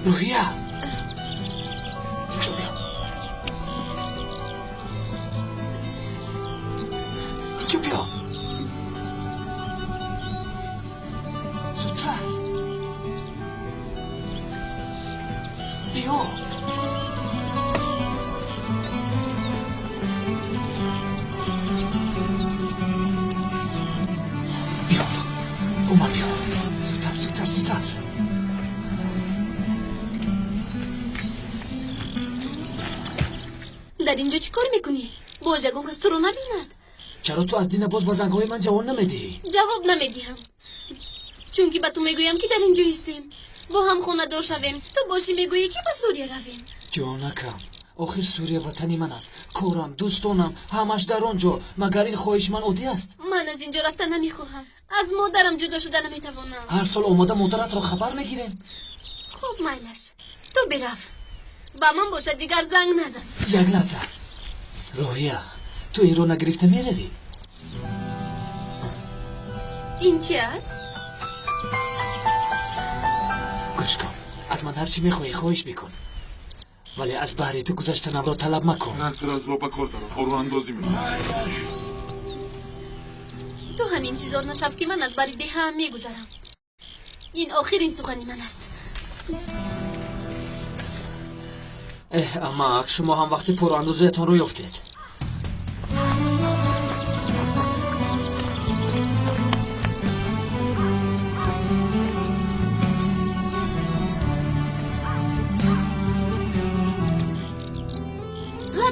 روحیه اینجا بیا اینجا بیا زودتر بیا بیا اومد بیا زودتر زودتر زودتر در اینجا چی کار میکنی؟ بازیگان کس تو رو نبیند. چرا تو از دین باز با زنگهای من جواب نمیدی؟ جواب نمیدیم چون که به تو میگویم که در اینجا هستیم با هم خونه دار شویم. تو باشی میگویی که به سوریه رویم. جانکم آخر سوریه وطنی من است. کارم دوستانم همش در آنجا. مگر این خواهش من عادی است؟ من از اینجا رفتن نمیخواهم. از مادرم جدا شده نمیتوانم. هر سال آماده مادرت رو خبر میگیریم. خب میلش تو برف با من باشد دیگر زنگ نزن. یک لحظه روحیه تو این رو نگرفته میروی؟ این چی است؟ گوش کن از من هرچی میخوایی خواهش بکن ولی از بحری تو گذشتنم را طلب مکن. نه تو از روپا کار دارم برو اندازی میکنم. تو هم انتظار نشو که من از بری ده هم میگذرم. این آخرین سخنی من است. اما شما هم وقتی پر اندازه‌تان رو یافتید.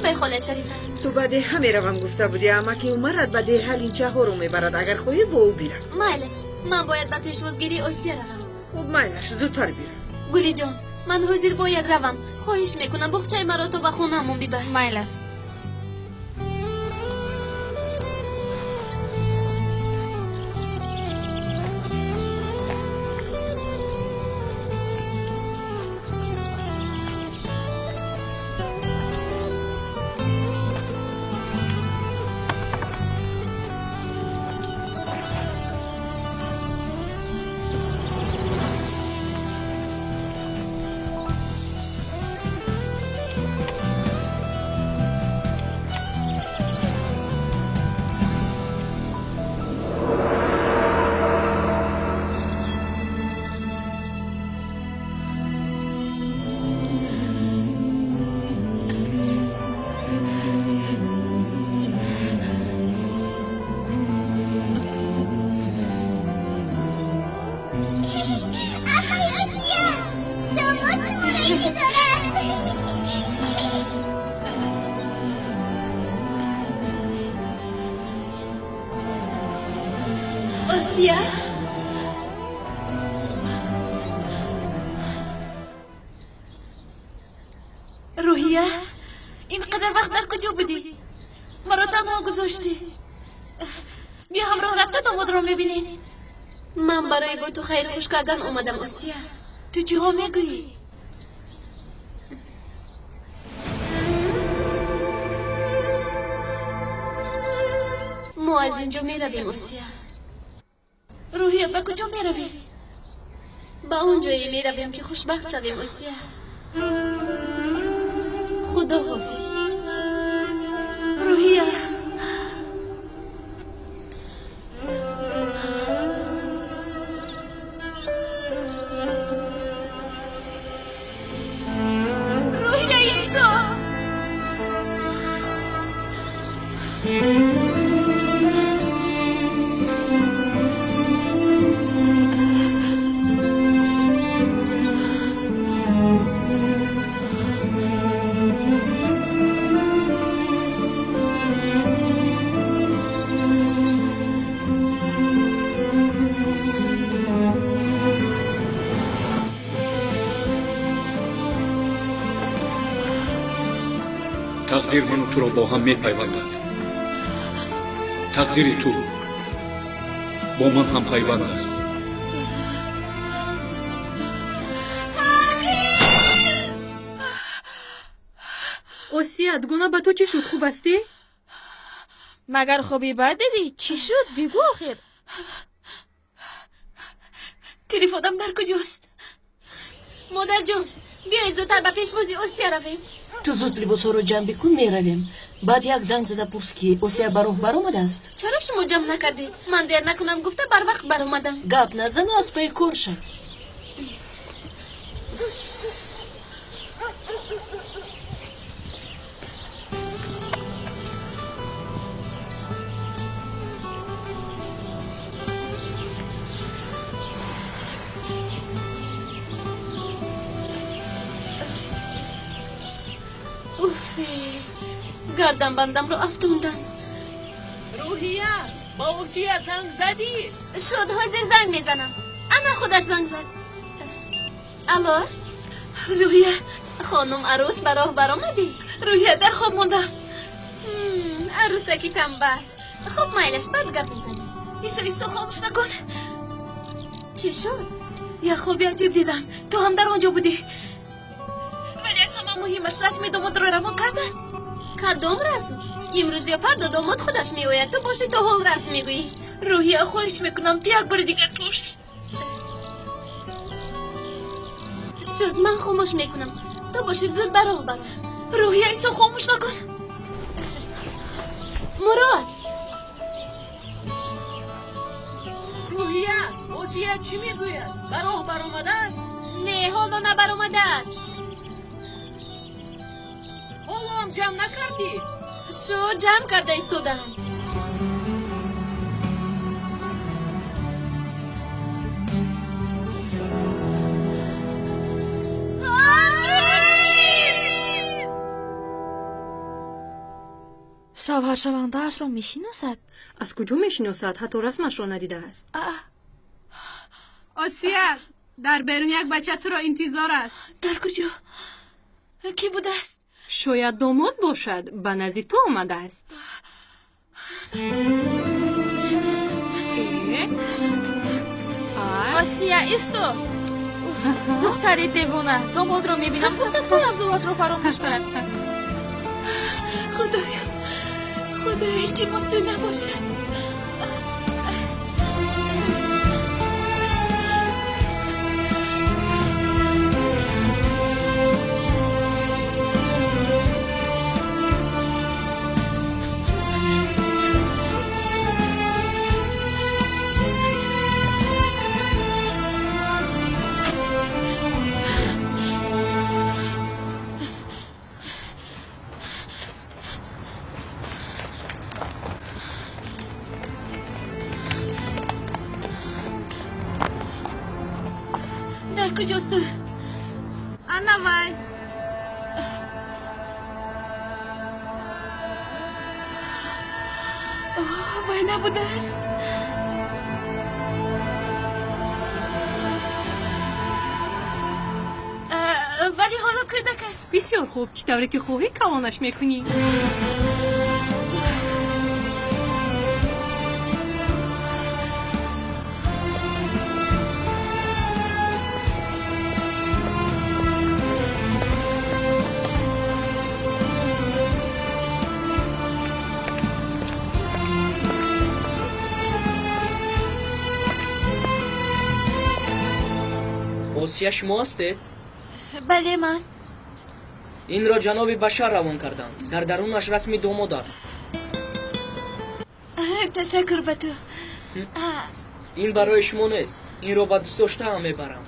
به خالت شریفه تو بده همه روم گفته بودی اما که اومرد بده حل این چه ها رو میبرد. اگر خواهی با او بیرم. مایلش من باید به پیشوازگیری آسیه روم. خب مایلش زودتر بیرم. گلی جان من حاضر باید روم. خواهش میکنم بخچه مرا تو به خونمون بیبر. مایلش باشه. آسیا روحیه اینقدر وقت در کجا بودی؟ مرا تنها گذاشتی. بیا همراه رفته داماد را میبینی. من برای با تو خیر خوش کردن اومدم آسیا. تو چی ها میگویی؟ ما از اینجا میرویم آسیا. روحیه به کجا میرویم؟ به اون جایی میرویم که خوشبخت شویم آسیا. خدا حافظ روحیه. روحیه ایستا. تقدیر من تو را با هم میپیوندد. تقدیر تو با من هم پیوند است. آسیا دگونه با تو چی شد؟ خوب هستی؟ مگر خوبی بد دیدی؟ چی شد؟ بگو آخر. تلفنم در کجاست؟ مادر جان بیایید زودتر به پیشوازی آسیا رویم. تو زود لباسا رو جمع بکن میرویم. بعد یک زنگ زده پرس که آسیا برآمده است. چرا شما جمع نکردید؟ من دیر نکنم گفته بر وقت برآمدم. گپ نزن و از پی کار شو. گردن بندم رو افتوندم. روحیه با آسیا زنگ زدی؟ شد حاضر زنگ میزنم. انا خودش زنگ زد. الو روحیه خانم عروس براه برآمدی؟ روحیه در خواب موندم. عروسکی تنبل. خب مایلش بعد گپ میزنیم. ایسا خاموش نکن. چی شد؟ یه خوابی عجیب دیدم. تو هم در آنجا بودی. ولی از همه مهمش رسمی داماد رو روان کردن. کدام رسم؟ امروز یا فردا داماد خودش میآید. تو باشی تا حال رسم میگویی. روحیه خواهش میکنم تو یک بار دیگر پرس. شد من خاموش میکنم. تو باشید زود براه برو. روحیه ایسا خاموش نکن. مراد روحیه آسیا چی میگوید؟ براه برآمده است؟ نه حالا نبرآمده است. حالا هم جمع نکردی؟ شو جمع کرده ایستادم. سوار شونده‌اش را میشناسد. از کجا میشناسد؟ حتی رسمش را ندیده است. آسیا در بیرون یک بچه تو را انتظار است. در کجا؟ کی بوده است؟ شاید داماد باشد. به نزدیک تو آمده است. آسیا ایستو. دختری دیوانه. داماد را میبینم گفتم پایم زولش را فراموش کرد. خدایا هیچی منظور نباشد. انا نوای وای نبوده است. ولی حالا کودک است. بسیار خوب، چطوری که خواهی کلانش میکنی. اوسیا شما هستید؟ بله من. این را جناب بشر روان کردم. در درونش رسمی داماد است. تشکر به تو. این برای شما نیست. این را با دوست داشته هم میبرم.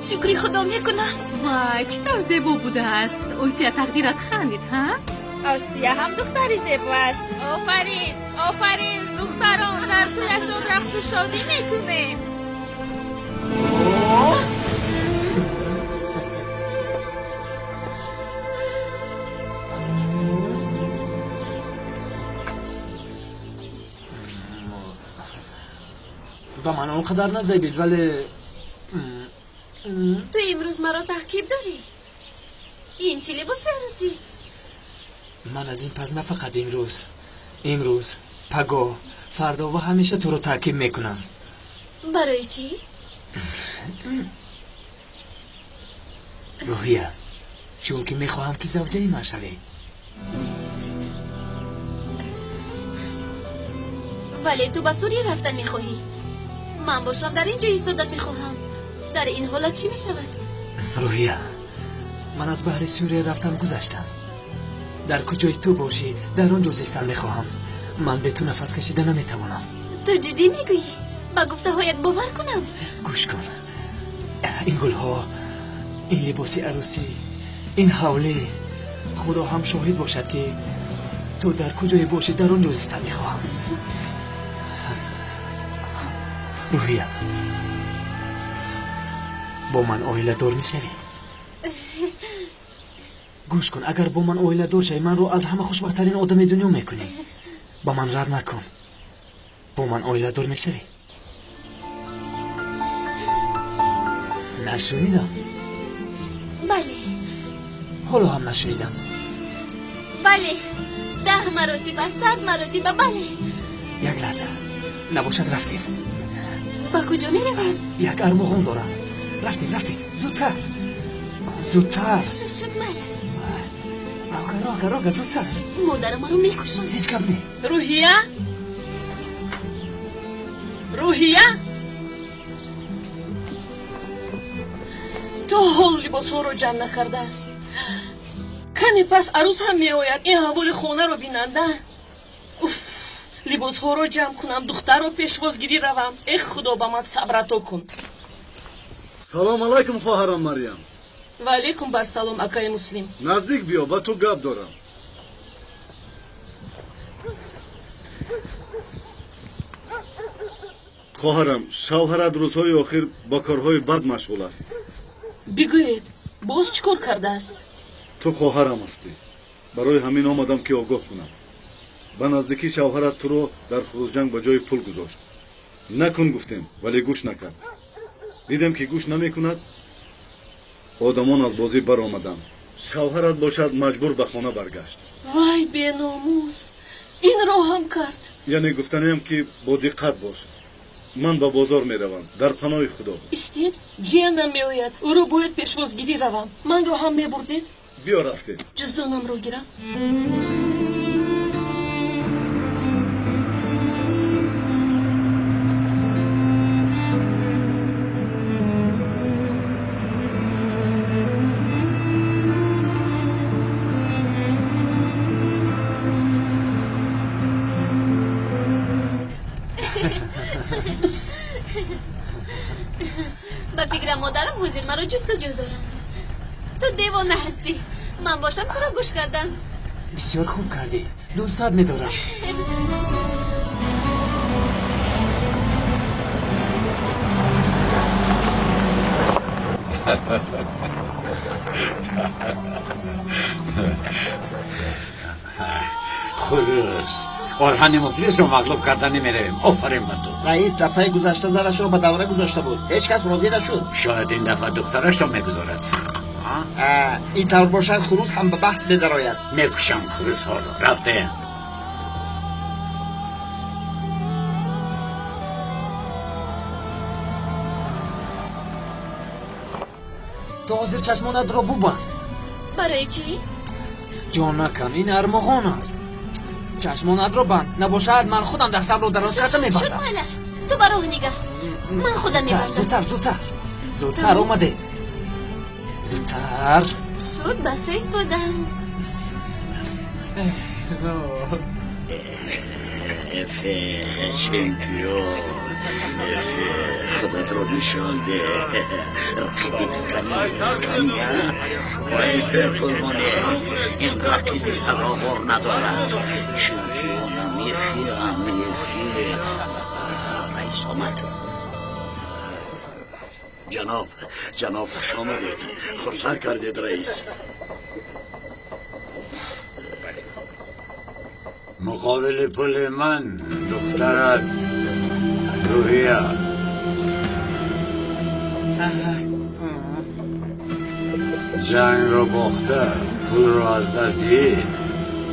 شکری خدا میکنم. وای چطور زیبا بوده است. اوسیا تقدیرت خندید ها؟ آسیا هم دختری زیبا است. آفرین آفرین دختران در تویشون رقص و شادی میکنیم. با من اونقدر نزیبید ولی تو امروز مرا تعقیب داری. این چی لباس عروسی؟ من از این پس نه فقط امروز پگاه فردا و همیشه تو رو تعقیب میکنم. برای چی؟ روحیه، چون که میخواهم که زوجه من شوی. ولی تو به سوریه رفتن میخواهی. من باشم در اینجا ایستادن میخواهم. در این حالت چی میشود؟ روحیه، من از بحر سوریه رفتن گذشتم. در کجای تو باشی در آنجا زیستن میخواهم. من به تو نفس کشیده نمیتوانم. تو جدی میگویی؟ با گفته هایت باور کنم. گوش کن، این گلها، این لباس عروسی، این حوله، خدا هم شاهد باشد که تو در کجای باشی در آنجا زیستن میخواهم. روحیه، با من آیله دار میشوی؟ گوش کن، اگر با من آیله دار شوی من رو از همه خوشبختترین آدم دنیا میکنی. با من رد نکن. با من آیله دار میشوی؟ نشنیدم. بله. حالا هم نشنیدم. بله. 10 مراتب 100 مراتب بله. یک لحظه نباشد رفتیم. با کجا میرویم؟ یک ارمغان دارم. رفتیم زودتر. زود شد مالش. راگا زودتر. مادر ما رو میکشن. هیچ کم نی. روحیه تو حال لباس ها رو جمع نکرده است. کمی پس عروس هم می آید این حوال خانه رو بیننده. لباس ها رو جمع کنم دختر رو پیشوازگیری روم. ای خدا با من صبرتو کن. سلام علیکم خواهرم مریم. و علیکم بر سلام اکای مسلم. نزدیک بیا با تو گپ دارم. خواهرم شوهرت روزهای آخر با کارهای بد مشغول است. بگوید باز چیکار کرده است؟ تو خواهرم هستی. برای همین آمدم که آگاه کنم. به نزدیکی شوهرت تو رو در خروجنگ با جای پول گذاشت. نکن گفتیم ولی گوش نکرد. دیدم که گوش نمیکند. آدمان از بازی بر آمدن. شوهرت باشد مجبور به خانه برگشت. وای بیناموس این را هم کرد. یعنی گفتنیم که با دقت باش. من با بازار می روم در پناه خدا. استید جیانم می آید او رو باید پیشوازگیری روم. من رو هم می بردید؟ بیا رفته. جزدانم رو گیرم. پدر مادرم حضور مرا جستجو دارم. تو دیوانه هستی. من باشم تو را گوش کردم. بسیار خوب کردی. دوستت می‌دارم. خلاص آرهن مفلس رو مغلوب کردن نمیرویم. آفرین به تو. رئیس دفعه گذشته زرش رو به دوره گذاشته بود. هیچ کس راضی نشد. شاید این دفعه دخترش رو میگذارد. این طور باشد خروس هم به بحث بدراید. میکشم خروس ها رو. رفته تو حاضر چشمانت را ببند. برای چی؟ جان نکن، این ارمغان است. چشمانت را بند، نباشد من خودم دستم رو دراز کرده میبندم. شد مالش، تو برای نگه. من خودم میبندم. زودتر اومده. زودتر شد بسه سودم. چمپیون خودت رو نشان ده. رقیبت کنیا ولی فرمونه این رقیب سرآور ندارد. چمپیون میفی رئیس آمد. جناب خوش آمدید. خورسر کردید رئیس. مقابل پل من دخترت روحیه. جنگ رو باخته پول رو از دست دید.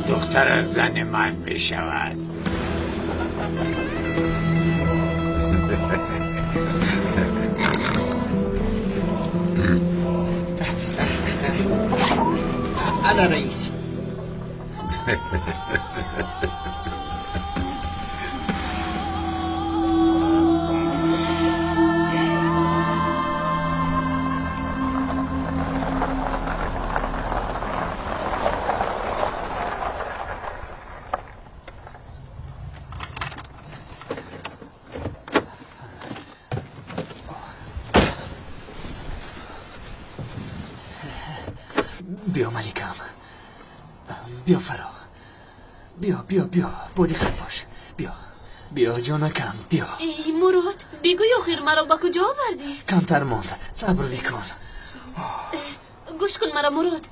دخترت زن من می شود. انا رئیس. بیا ملکم، بیا فرا، بیا بودی خیلی باش. بیا جانکم بیا. ای مراد بگوی آخر مرا با کجا آوردی؟ کمتر ماند، صبر بکن. گوش کن مرا مراد،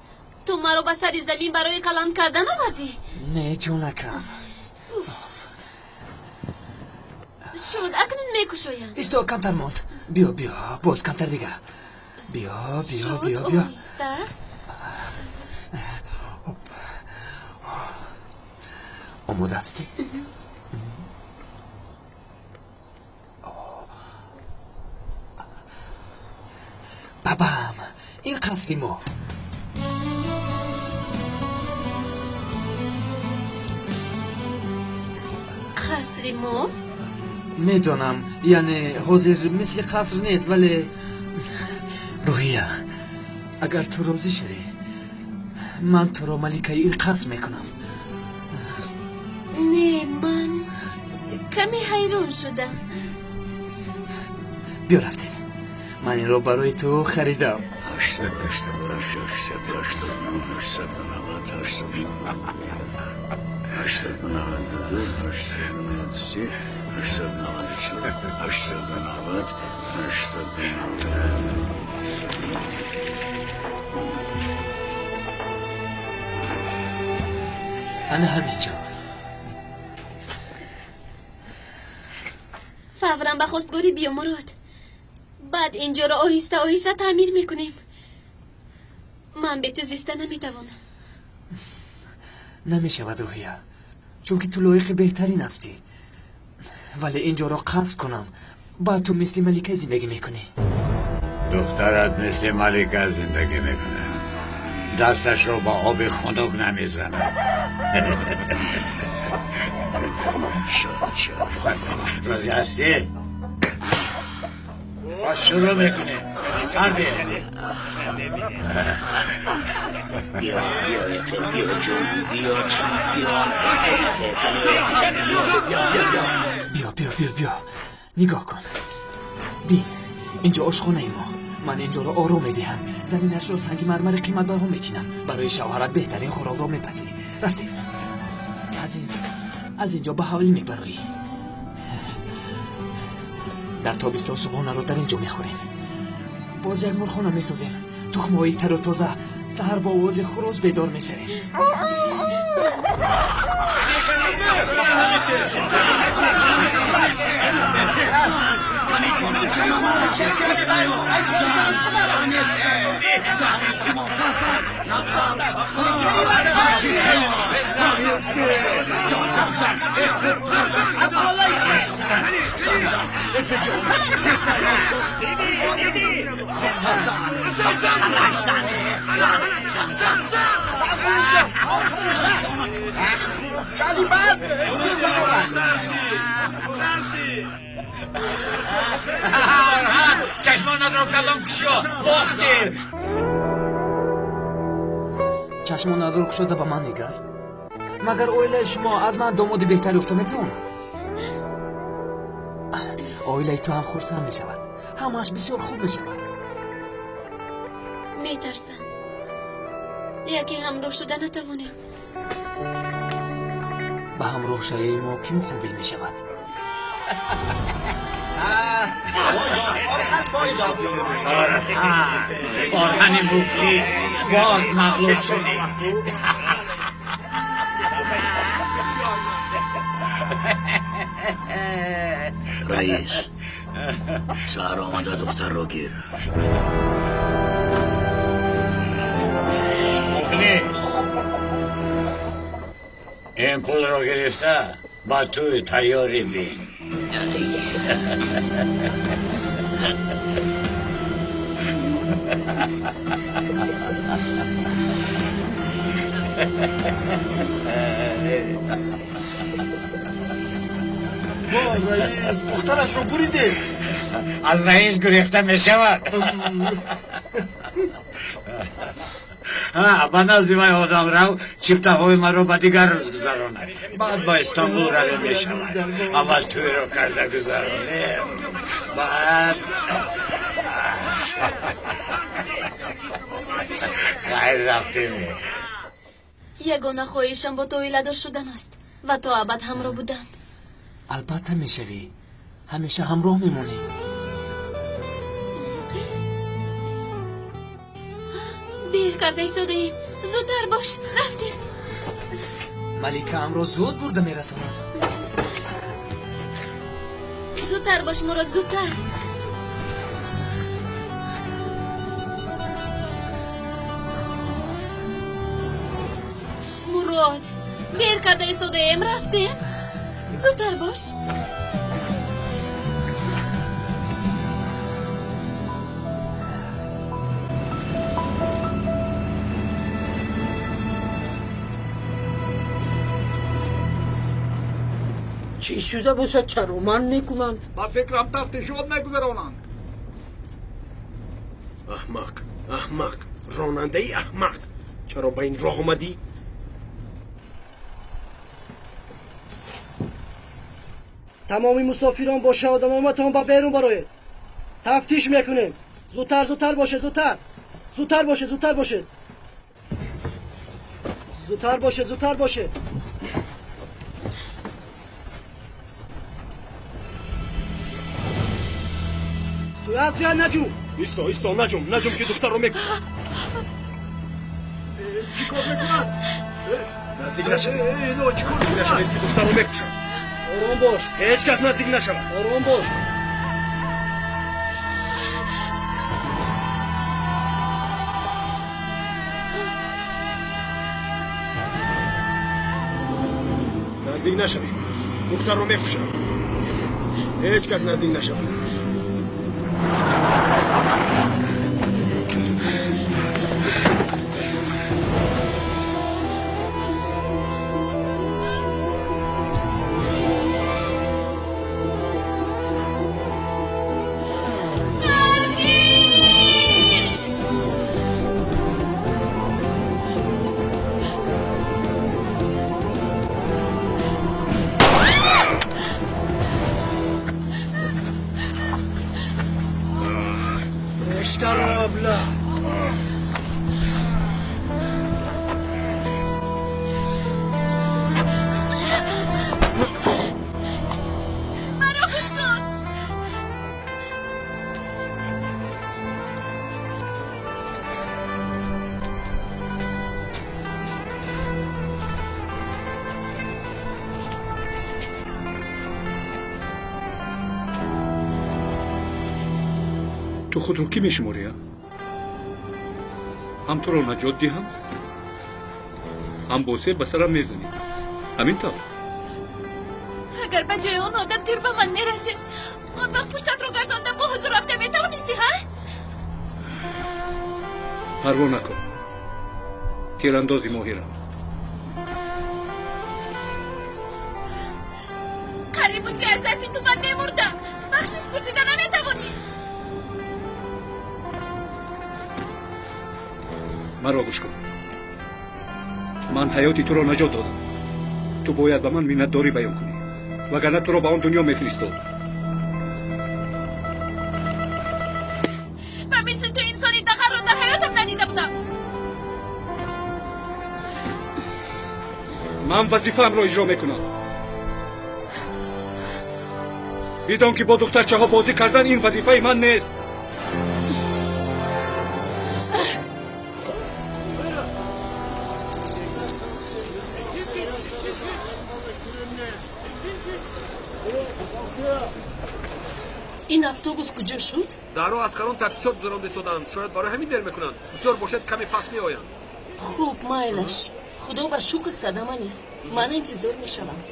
تو مرا به سر زمین برای کلان کردن آوردی؟ نه جانکم. شد اکنون میکشویم. ایستو کمتر ماند. بیا باز کمتر دیگه. بیا آهسته. آماده هستی؟ بابام این قصری ما. قصری ما؟ میدونم یعنی حاضر مثل قصر نیست ولی روحیه اگر تو راضی شدی من تو رو ملکه این قصر میکنم. نه من کمی حیران شدم. بیا رفتیم. من این رو برای تو خریدم. انا همینجا. فورا به خواستگاری بیا مراد. بعد اینجا رو آهسته تعمیر میکنیم. من به تو زیسته نمیتوانم. نمیشود روحیه، چون که تو لایق بهترین هستی. ولی اینجا رو قصد کنم بعد تو مثل ملکه زندگی میکنی. دخترت مثل ملکه زندگی میکنه. دستش رو با آب خنک نمیزنه. راضی هستی؟ باز شروع میکنی. سر بیا بیا نگاه کن. بین اینجا آشخانه ما. من اینجا رو آروم میدهم، زمینش رو سنگ مرمر قیمت بها میچینم، برای شوهرت بهترین خوراک رو میپزی. رفتیم از اینجا به حوالی میبرایی. در تابستان صبحانه رو در اینجا میخوریم، باز یک مرغخانه میسازیم، تخم‌های تر و تازه، سحر با آواز خروس بیدار میشویم. چشمانت رو کلام کشو باختیم. چشمانت رو کشو به من نگر. مگر اویله شما از من دامادی بهتری افته میتونم؟ اویله تو هم خورسم میشود، همش بسیار خوب میشود. میترسم یکی همراه شده نتوانیم. به همراه شایی ما کیم خوبی میشود؟ آرهن مفلیس باز مغلوب شدی. رئیس سهر آمده دختر رو گیر. مفلیس این پول رو گرفته با توی تیاری بین. رئیس دخترش رو بریده. از رئیس گریخته می شود. با نزدیمای آدم رو چپته های من رو با دیگر روز گذرانه، بعد با استانبول رو می شود. اول توی رو کرده گذرانه، بعد خیر رفتیم. یگانه خواهشم با تو ولادار شدن است و تا ابد همراه بودن. البته میشوی، همیشه همراه میمونی. دیر کرده ایستاده ایم، زودتر باش. رفتیم. ملیکه امروز زود برده میرسونم. زودتر باش مراد، زودتر. مراد دیر کرده ایستاده ایم، رفتیم. زودتر باش. چی شده باشه چرا من میکنند؟ با فکرم تفتیشات نگذرانند. احمق راننده ای احمق، چرا با این راه آمدی؟ تمامی مسافران با شهادتنامه‌تان با بیرون برایید. تفتیش میکنیم. زودتر باشه، زودتر باشه. زودتر باشه. تو از جا نجوم. ایستا نجوم که دختر رو میکشه. چی کار میکنن؟ نزدیک نشوید که دختر رو میکشه. آرام باش. هیچ کس نزدیک نشود. آرام باش. نزدیک نشوید، دختر رو میکشه. هیچ کس نزدیک نشود. خود رو کی میشموری؟ هم تو رو نجات دهم هم بوسه به سرم میزنی. همین تا اگر به جای اون آدم تیر به من میرسید اون وقت پشتت رو گرداندم با حضور رفته میتوانستی ها؟ پروا نکن. تیراندازی ماهرم. قریب بود که از دستی تو من میمردم. بخشش پرسیدن نمیتوانی. مرا گوش کن. من حیاتی تو را نجات دادم. تو باید به من منتداری بیان کنی وگرنه تو را به آن دنیا میفرستم. من مثل تو انسانی دقیق رو در حیاتم ندیده بودم. من وظیفه‌ام را اجرا میکنم. بدان که با دخترچه ها بازی کردن این وظیفه من نیست. این اتوبوس کجا شد؟ در راه اسکران تفتیشات گذرانده شدند. شاید برای همین دیر میکنند. بسیار باشد کمی پس میآیند. خوب مایلش. خدا به شکر صدمه نیست. من انتظار میشوم.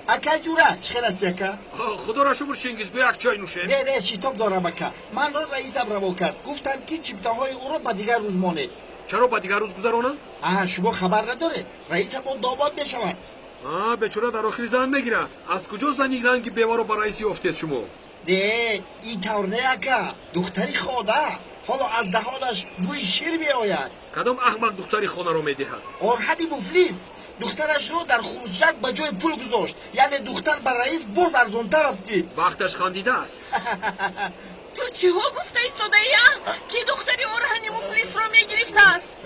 اکا جورا چخیر هستی اکا؟ خدا را شکر چینگیز بیا یک چای نوشه. نه شیطاب دارم اکا. من را رئیسم روان کرد. گفتند که چیپتاهای او را به دیگر روز مانه. چرا به دیگر روز گذرانند؟ شما خبر نداره. رئیسم اون داماد میشود. بیچاره در آخر زن میگیرد. از کجا زنیدن که بیوه را به رئیسی افتید شما؟ نه این طور نه اکا. دختری خواده. حالا از دهانش بوی شیر میآید. کدام احمق دختری خانه را میدهد؟ آرهدی مفلیس. دخترش رو در خروجک به جای پول گذاشت. یعنی دختر به رئیس باز ارزانتر رفتید. وقتش خندیده است. تو چی ها گفته ایستاده یا؟ که دختری آرهنی مفلیس را میگرفته است؟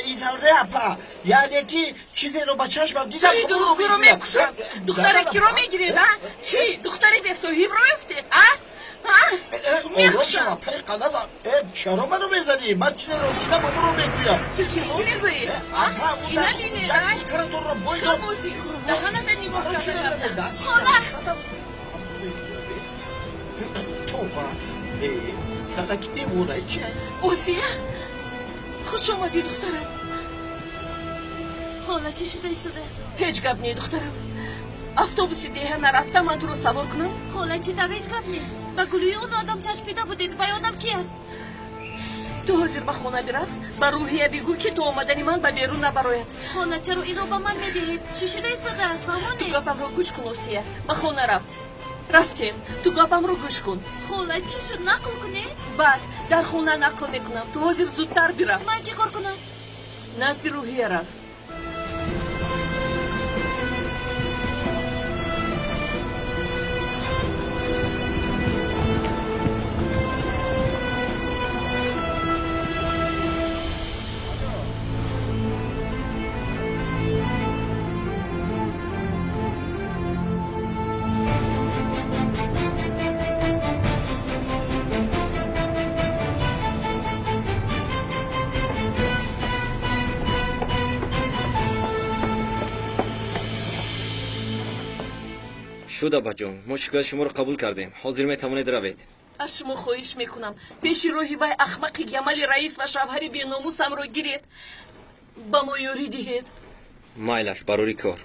این طور اپا. یعنی که چیزی رو به چشمم دیدم. توی دروغ رو میکشد. دختری که رو میگیرد؟ چی؟ دختری به صاحب رو افته؟ میخوشم پیقا نزن. چرا منو میزنی؟ من چیزی رو دیدم اون رو میگویم. تو چی میگویی؟ اینا دینه دخترتون رو باید تو موزی دهانت نگاه کرده. توبه صدق دیوونه چیه؟ اوزیه خوش اومدی دخترم. خاله چی شده ایستاده است؟ هیچ گپ نی دخترم. اتوبوس دیگه نرفته من تو رو سوار کنم. خاله چی در هیچ گپ نی؟ به گلوی اون آدم چشپیده بودید. با آدم کی است؟ تو حاضر به خونه برو. به روحیه بگو که تو آمدنی من به بیرون نبراید. خاله چرا این رو به من میدهید؟ چی شده ایستاده است؟ فهمانی؟ تو گپم رو گوش کن اوسیه. به خونه رفتیم. تو گپم رو گوش کن. خاله چی شد؟ نقل کنید؟ بعد در خونه نقل میکنم. تو حاضر زودتر برو. من چی کار کنم؟ نزد روحیه رفت. شد ابا جان ما شکایت شما رو قبول کردیم. حاضر میتوانید روید. از شما خواهش میکنم پیش روحی وای احمقی گمل رئیس و شوهر بی ناموسم رو گیرید با ما یاری دهید. مایلش برای کار.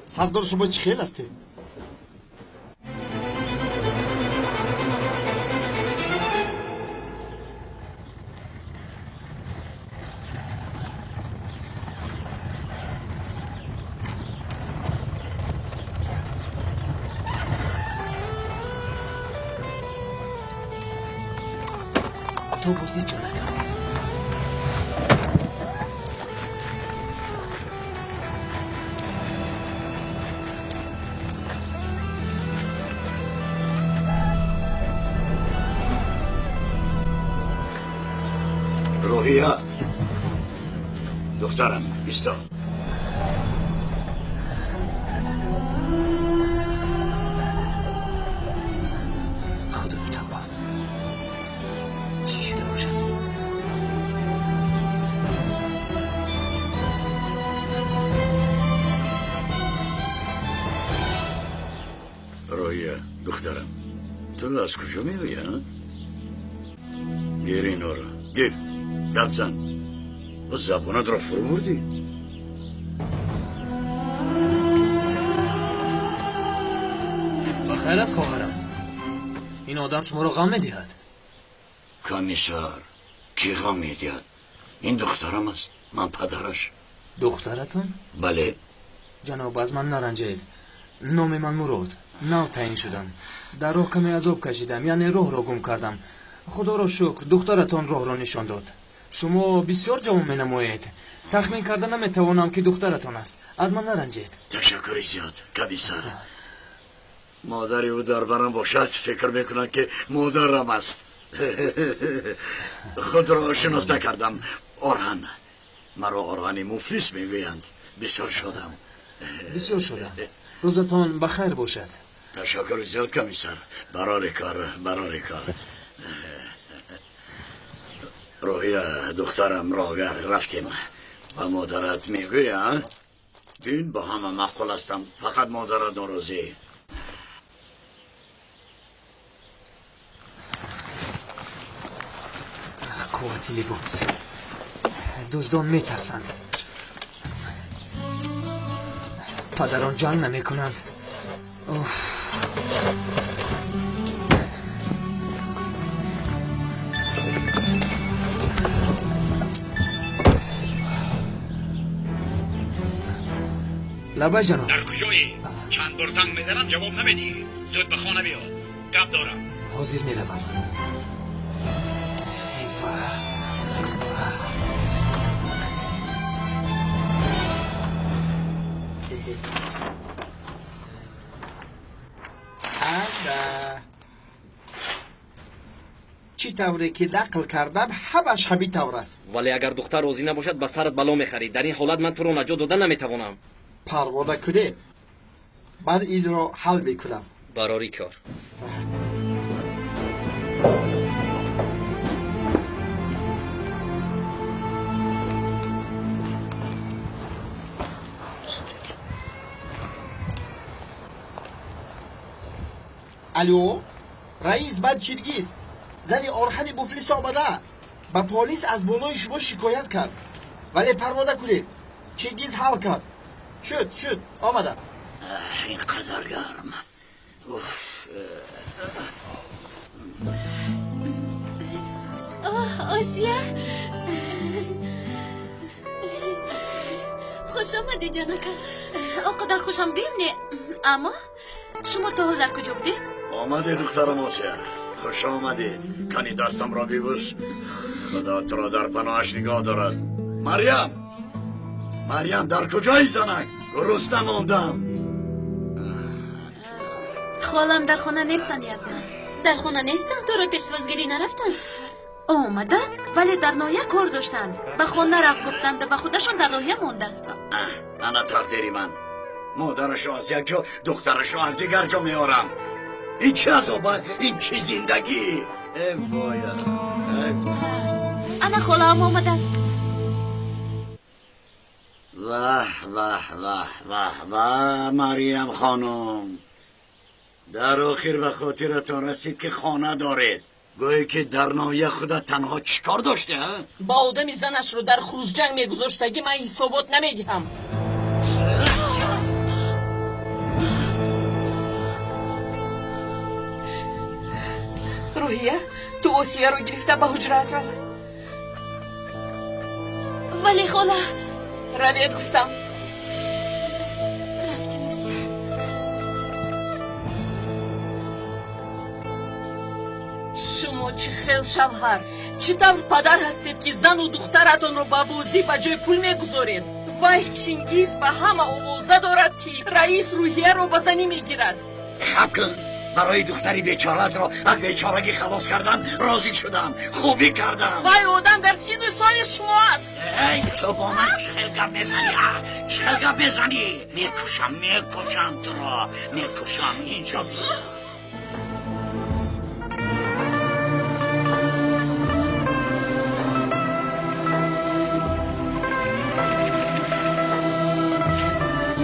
سردار شما چی خیل هستی؟ تو بازی چه نکن. روحیه دخترم ایستا. خدای تبا چی شده باشد؟ دخترم تو از کجا میایی ها؟ گیر اینا را گیر گپ زن و زبونت را فرو بردی. بخیر است خواهرم. این آدم شما را غم میدهد. کمیسر کی غم میدهد؟ این دخترم است، من پدرش. دخترتون؟ بله. جناب از من نرنجید. نام من مراد. نو تعیین شدم. در راه کمی عذاب کشیدم، یعنی راه را گم کردم. خدا را شکر دخترتان راه را نشان داد. شما بسیار جوان می نمایید. تخمین کردن نمیتوانم که دخترتان است. از من نرنجید. تشکری زیاد کمیسر. مادری او در برم باشد فکر میکنن که مادرم است. خود را شناس نکردم. آرهن مرا آرهن مفلس میگویند. بسیار شدم. بسیار شدم. روزتان بخیر باشد. تشکر زیاد کمیسر. برای کار. روحیه دخترم راگر رفتیم و مادرت میگویم این با همه معقول هستم، فقط مادرت ناراضی. قوتیلی بود. دزدان میترسند. پدران جنگ نمیکنند. لبه جناب. در کجایی؟ چند بار زنگ میزنم جواب نمیدی. زود به خانه بیا. گپ دارم. حاضر میروم. چی طوره که نقل کردم همش همین طور است. ولی اگر دختر راضی نباشد به سرت بلا میخری. در این حالت من تو رو نجات دادن نمیتوانم. پروانه کنه. من این را حل میکنم. براری کار. الو رئیس، من چرگیز زنی آرهن مفلس آمده. با پلیس از بالای شما شکایت کرد، ولی پروانه کنید. چرگیز حل کرد. شد آمده. اینقدر گرم. آسیا خوش آمدی جانکا. آقا خوشم نه. اما شما تا در کجا بودید؟ آمده دخترم آسیا، خوش آمدید. کنی دستم را بیبوس. خدا تو را در پناهش نگاه دارد. مریم در کجایی زنک؟ گرسنه ماندم. خالم در خانه نیستن یزدان. در خانه نیستن؟ تو رو پیشوازگیری نرفتن؟ آمدن ولی در ناحیه کار داشتن. به خانه رفت گفتند و خودشون در ناحیه موندن. انا تقدیری من. مادرش از یک جا دخترش از دیگر جا میارم. این چه عذابه؟ این چه زندگی؟ ای بایا. انا خالم آمدن. واه مریم خانم، در آخر به خاطرتان رسید که خانه دارید. گویی که در ناحیه خودت تنها چیکار داشته؟ با آدمی زنش رو در خروج جنگ میگذاشتگی من حسابات نمیدیم. روحیه تو آسیه رو گرفته به حجرت رو. ولی خاله روید گفتم. رفتیم آسیه. شما چه خیل شوهر، چه طور پدر هستید که زن و دخترتان رو با بازی به جای پول میگذارید. وای چنگیز به همه آوازه دارد که رئیس روحیه رو به زنی میگیرد. خب کن، برای دختری بیچارت را از بیچارگی خلاص کردم. راضی شدم، خوبی کردم. وای آدم در 32 سال شما است. ای تو با من چهلگم میزنی؟ چهلگم میزنی؟ میکشم تو را. میکشم. اینجا بیا.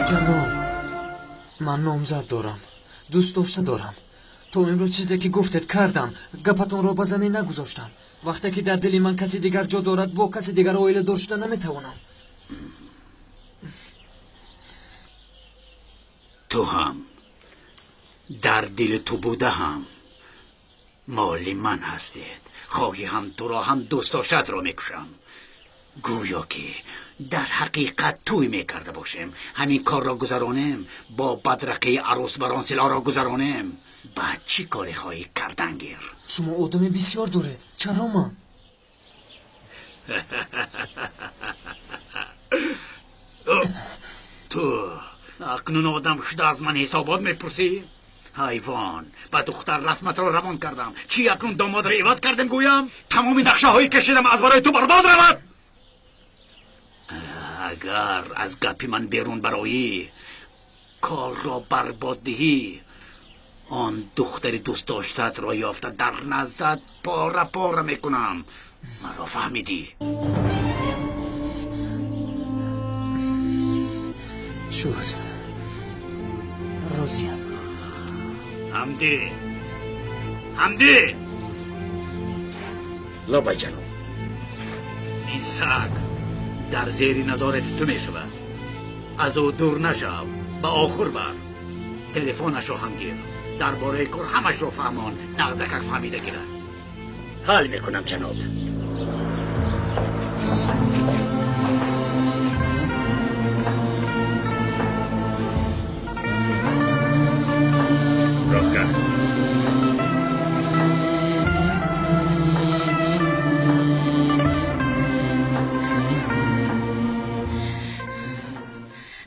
جناب من نامزد دارم، دوست داشته دارم. تو امروز چیزی که گفتید کردم. گپتون رو به زمین نگذاشتم. وقتی که در دل من کسی دیگر جا دارد با کسی دیگر اویل داشته نمیتوانم. تو هم در دل تو بوده هم مال من هستید. خواهی هم تو را هم دوست داشت را میکشم. گویا که در حقیقت توی میکرده باشم. همین کار را گذرانم با بدرقه عروس برانسلا را گذرانم. بعد چی کاری خواهی کردن گیر؟ شما آدم بسیار دارید. چرا من؟ تو اکنون آدم شده از من حسابات میپرسی؟ حیوان، با دختر رسمت را روان کردم. چی اکنون داماد را عوض کردم گویم؟ تمامی نقشه هایی کشیدم از برای تو برباد رود. اگر از گپی من بیرون برایی کار را برباد دهی آن دختر دوست داشتت را یافته در نزدت پاره پاره میکنم. مرا فهمیدی؟ شد راضیم. حمدی لابای جناب، این سگ در زیر نظارت تو می شود. از او دور نشو. به آخر بر تلفنش رو هم گیر. درباره کار همش رو فهمان. نغزکک فهمیده گیره. حال میکنم جناب.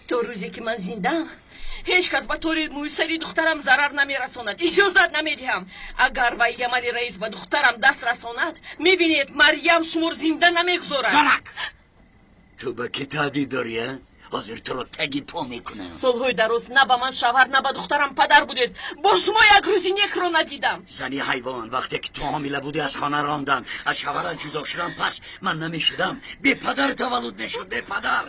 تو روزی که من زندم هیچ کس به طور موسری دخترم ضرر نمیرساند. اجازت نمیدهم. اگر وی عملی رئیس به دخترم دست رساند میبینید مریم شمور زنده نمیگذارد. زنک تو به کی تهدید داری؟ حاضر تو رو تگی پا میکنم. سالهای درست نه به من شوهر نه به دخترم پدر بودید. با شما یک روزی نیک رو ندیدم. زنی حیوان، وقتی که تو حامله بودی از خانه راندن. از شوهرت جدا شدم. پس من نمیشدم. بی پدر تولد نشد. بی پدر.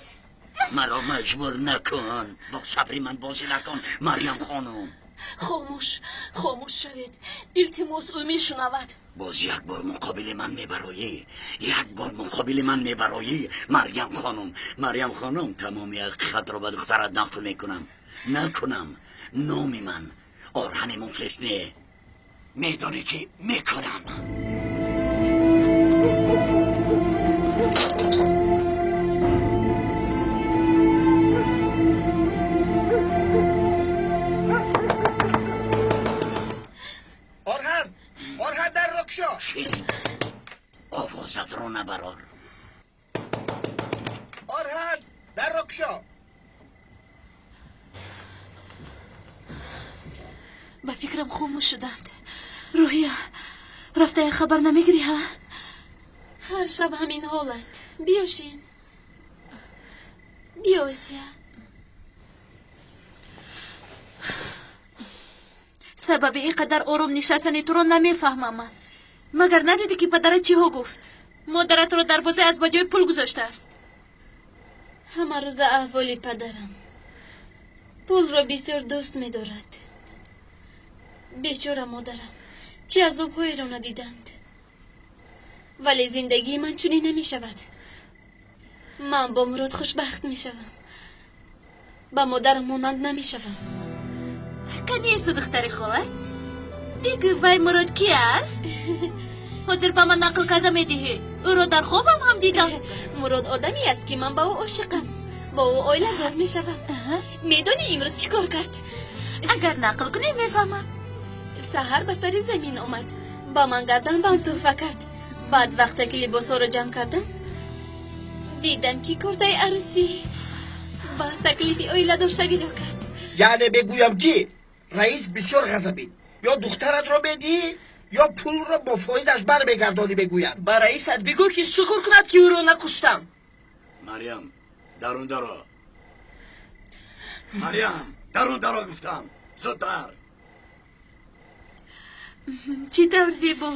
مرا مجبور نکن. با صبری من بازی نکن مریم خانم. خاموش شوید. التماس او میشنود. باز یک بار مقابل من میبرایی. یک بار مقابل من میبرایی مریم خانم تمامی خط رو به دخترت نقل میکنم. نکنم. نامی من آرهن مفلس نه. میدانی که میکنم. آرهن در رکشا. آوازت رو نبرار. آرهن در رکشا. با فکرم خاموش شدند. روحیه رفته خبر نمیگیری ها؟ هر شب همین حال است. بیاشین. بیا اسیا. سبب اینقدر آروم نشستنی تو رو نمیفهمم من. مگر ندیدی که پدرت چی ها گفت؟ مادرت رو در بازه از بجای پول گذاشته است. همه روز احوالی پدرم. پول رو بسیار دوست می دارد. بیچاره مادرم چه عذابهایی رو ندیدند. ولی زندگی من چونی نمی شود. من با مراد خوشبخت می شوم. با مادرم مانند نمی شوم. کنی است دختری خواه؟ دیگه وی مراد کی است؟ حاضر با من نقل کرده می دهی. او رو در خوابم هم دیدم. مراد آدمی است که من با او عاشقم. با او اویله دار می شوم. میدونی امروز چی کار کرد؟ اگر نقل کنی میفهمم. سحر به سر زمین اومد. با من گردن بند توفه کرد. بعد وقتی که لباس رو جمع کردم دیدم که کرته عروسی با تکلیفی اویله دار شوی رو کرد. یعنی بگویم که رئیس بسیار غضبی. یا دخترت رو بدی یا پول رو با فایزش بر بگردانی. بگویم با رئیست بگو که شکر کند که او رو نکشتم. مریم درون درا. مریم درون درا گفتم. زودتر. چی طور زیبا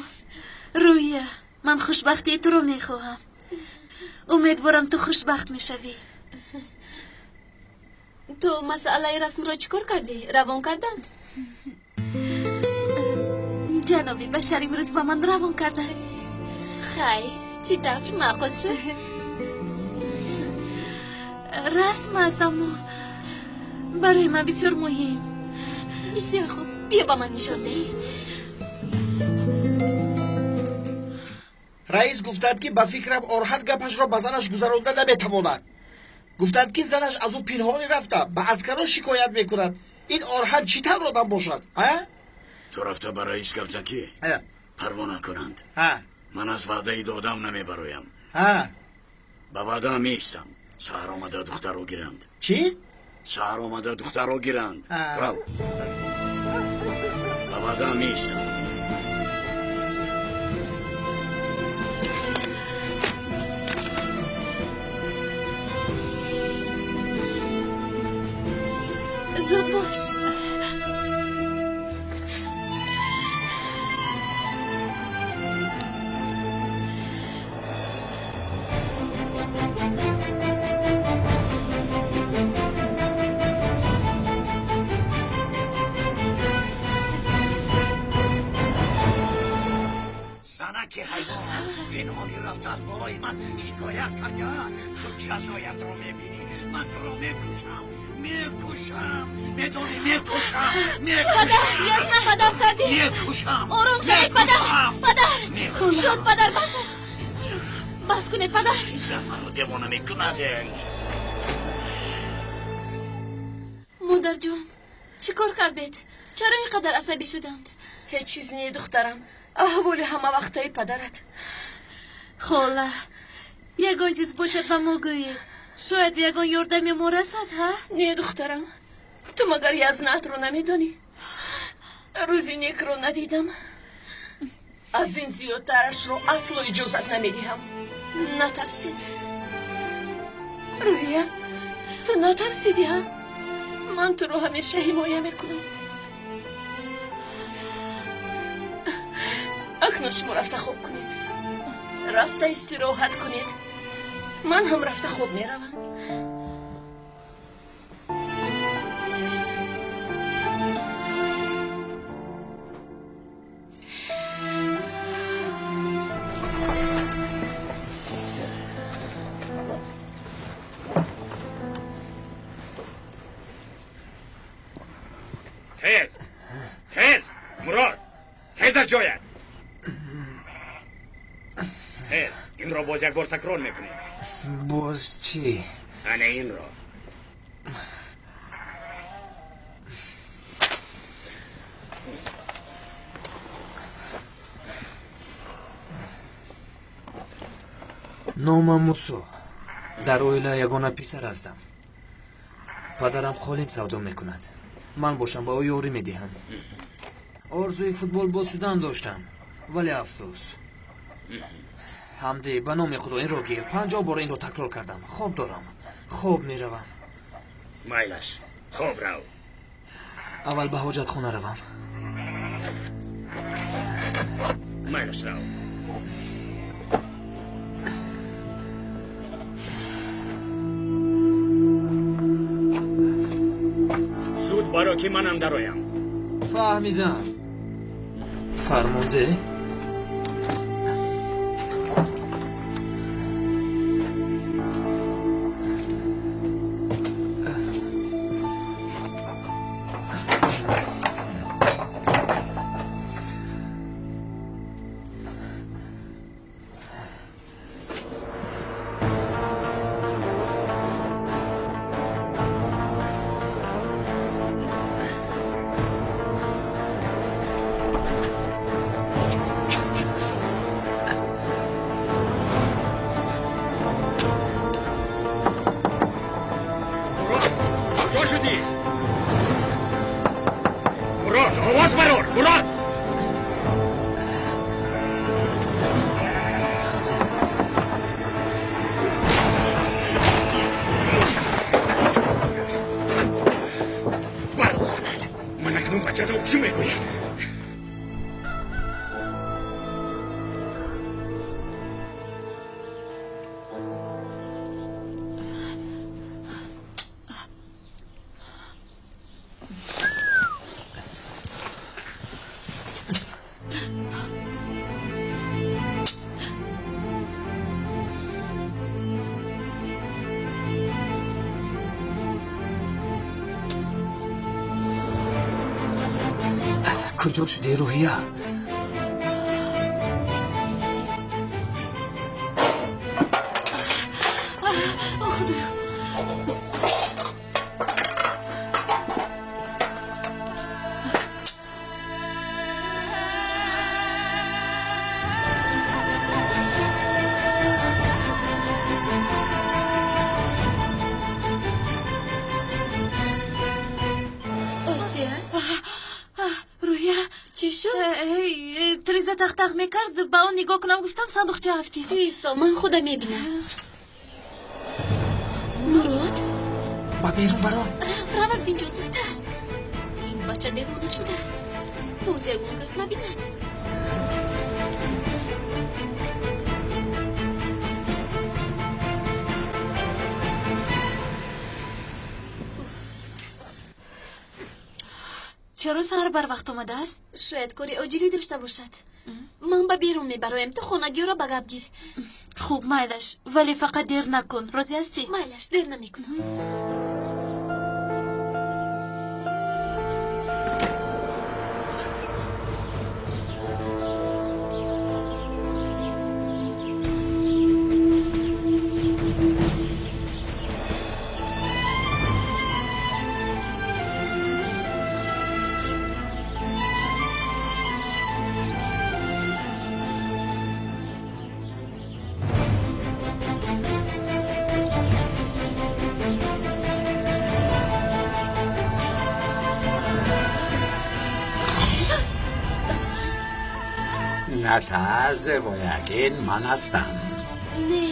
رویه. من خوشبختی تو رو میخواهم. امیدوارم تو خوشبخت میشوی. تو مسئله رسم رو چیکار کردی؟ روان کردند؟ جنابی بشر امروز با من روان کردن. خیر چی دفر معقول شد؟ رسم است اما برای من بسیار مهم. بسیار خوب بیا با من نشان دهی. رئیس گفتند که با فکرم آرحت گپش را به زنش گذرانده نمیتواند. گفتند که زنش از او پنهانی رفته به عسکران شکایت میکند. این آرحت چی طور آدم باشد؟ تو رفته به رئیس گپ زدی؟ پروانه کنند. من از وعده دادم نمیبرایم. به وعده میستم. سهر آمده دختر رو گیرند. چی؟ سهر آمده دختر رو گیرند. رو به وعده میستم. زود باش. سنک حیوان پنهانی رفته از بالای من شکایت کرده. تو جزایت رو میبینی. من تو رو میکشم. میدونی میکشم. پدر یزمه پدر سردی. میکشم. آرام شدید پدر. شد پدر بس است. بس کنید پدر. این زن رو دیوانه میکنده. مادر جان چی کار کردید؟ چرا اینقدر عصبی شدند؟ هیچ چیز نیه دخترم. احوال همه وقتای پدرت. خاله یگان چیز باشد و ما گویید. شاید یگان یاردمی ما رسد ها؟ نه دخترم تو مگر یزنت رو نمیدونی؟ روزی نیک رو ندیدم. از این زیادترش رو اصلا اجازت نمیدیم. نترسید روحیه. تو نترسیدی ها؟ من تو رو همیشه حمایه میکنم. اکنون شما رفته خوب کنید. رفته استراحت کنید. من هم رفته خوب میروم. خیز مراد خیز از جایت. خیز این را باز یک بار تکرار میکنیم. باز چی؟ نه این را. نامم موسو. در اویلا یگانه پیسر هستم. پدرم خالین سودا میکند. من باشم با او یاری میدهم. آرزوی فوتبال باز شدن داشتم ولی افسوس. حمدی به نام خدا این را گیر. 50 بار این را تکرار کردم. خواب دارم. خواب میروم. مایلش خواب رو. اول به حاجت خونه روم. مایلش رو. زود برو که منم درایم. فهمیدم. فرمانده؟ شدی؟ مراد آواز برار. مراد برو زند. من اکنون بچه رو چی میگویم؟ کجا شدی روحیه؟ خدایا چی شد؟ تریزه تق میکرد با اون نگاه کنم گفتم صندوقچه هفتی تو ایستا من خودم میبینم مراد با بیرون برو رو از اینجا زودتر این بچه دیوانه شده است بوزه اون کس نبیند چرا سهر بر وقت آمده است؟ شاید کاری عاجلی داشته باشد من با بیرون میبرایم تو خانگی را به گپ گیر خوب مایلش ولی فقط دیر نکن راضی هستی؟ مایلش دیر نمیکنم نترس باید من هستم نه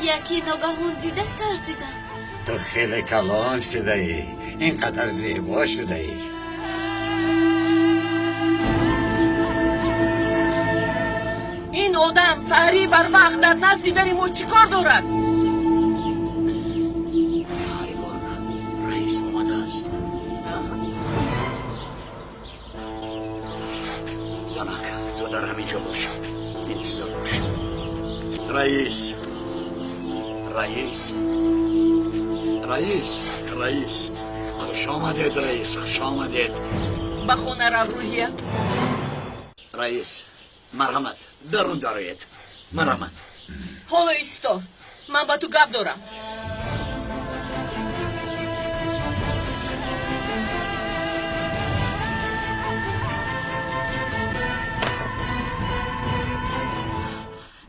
یکی ناگهان دیده ترسیدم تو خیلی کلان شده ای اینقدر زیبا شده ای این آدم سحری بر وقت در نزدی بریم و چیکار دارد؟ حیوان رئیس اومده است زنک تو در همینجا باش انتظار باش رئیس خوش آمدید رئیس خوش آمدید به خونه رو روحیه رئیس مرحمت درون دارید مرحمت حالا ایستا من با تو گپ دارم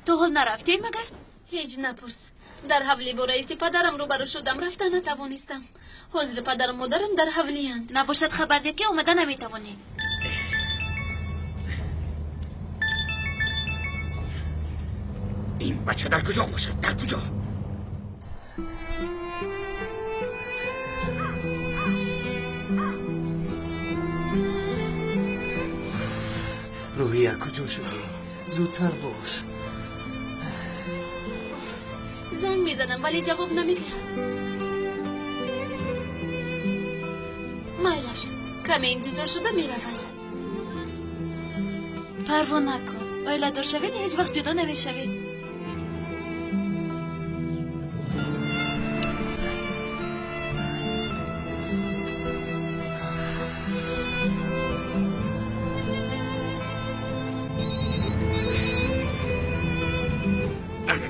تو حال نرفتی مگر؟ هیچ نپرس در حولی با رئیس پدرم روبرو شدم رفتن نتوانستم حضر پدرم مادرم در حولی اند نباشد خبر ده که اومده نمیتوانی این بچه در کجا باشد در کجا روحیه کجا شدی؟ زودتر باش زنگ میزنم ولی جواب نمیدهد مایلش کمی انتظار شده میرود پروا نکن اویلا دور شوید هیچ وقت جدا نمیشوید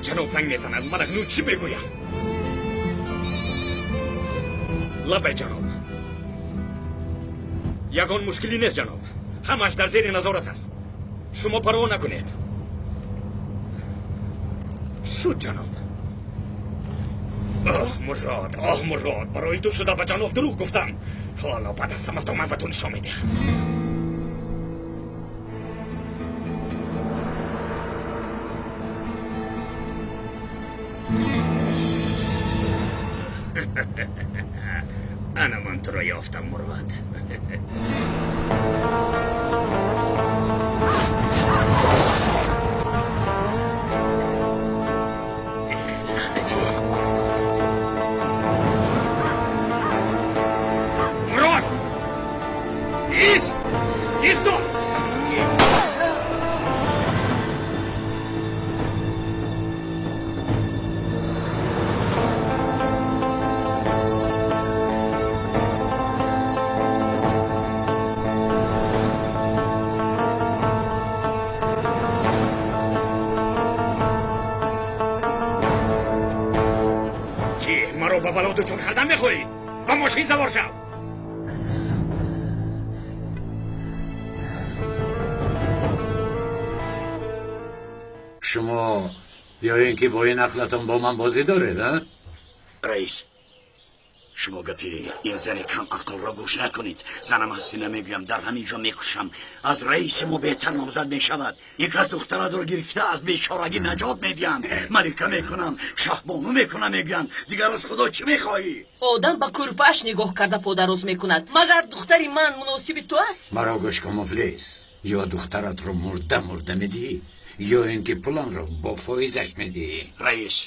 جناب زنگ میزنند من اکنون چی بگویم لبه جناب یگان مشکلی نیست جناب همش در زیر نظارت است شما پروا نکنید شد جناب آه مراد برای تو شده به جناب دروغ گفتم حالا بعد از تمام من به تو نشان میدهم انا من تو را یافتم مراد مراد ایست دو با بلا دچار کردن میخوری و ماشین سوار شو. شما یا اینکه با این عقلتون با من بازی دارید ها؟ رئیس شما گپی این زن کم عقل را گوش نکنید. زنم هستی نمیگویم در همینجا میکشم. از رئیس ما بهتر نامزد میشود. یک از دخترات رو گرفته از بیچارگی نجات میدیم. ملکه میکنم شهبانو میکنم میگن دیگر از خدا چی میخواهی؟ آدم با کرپاش نگاه کرده پادروز میکند مگر دختری من مناسب تو است؟ مرا گوش کن مفلس. یا دخترت رو مرده میدی یا اینکه پولم رو با فایزش میدی. رئیس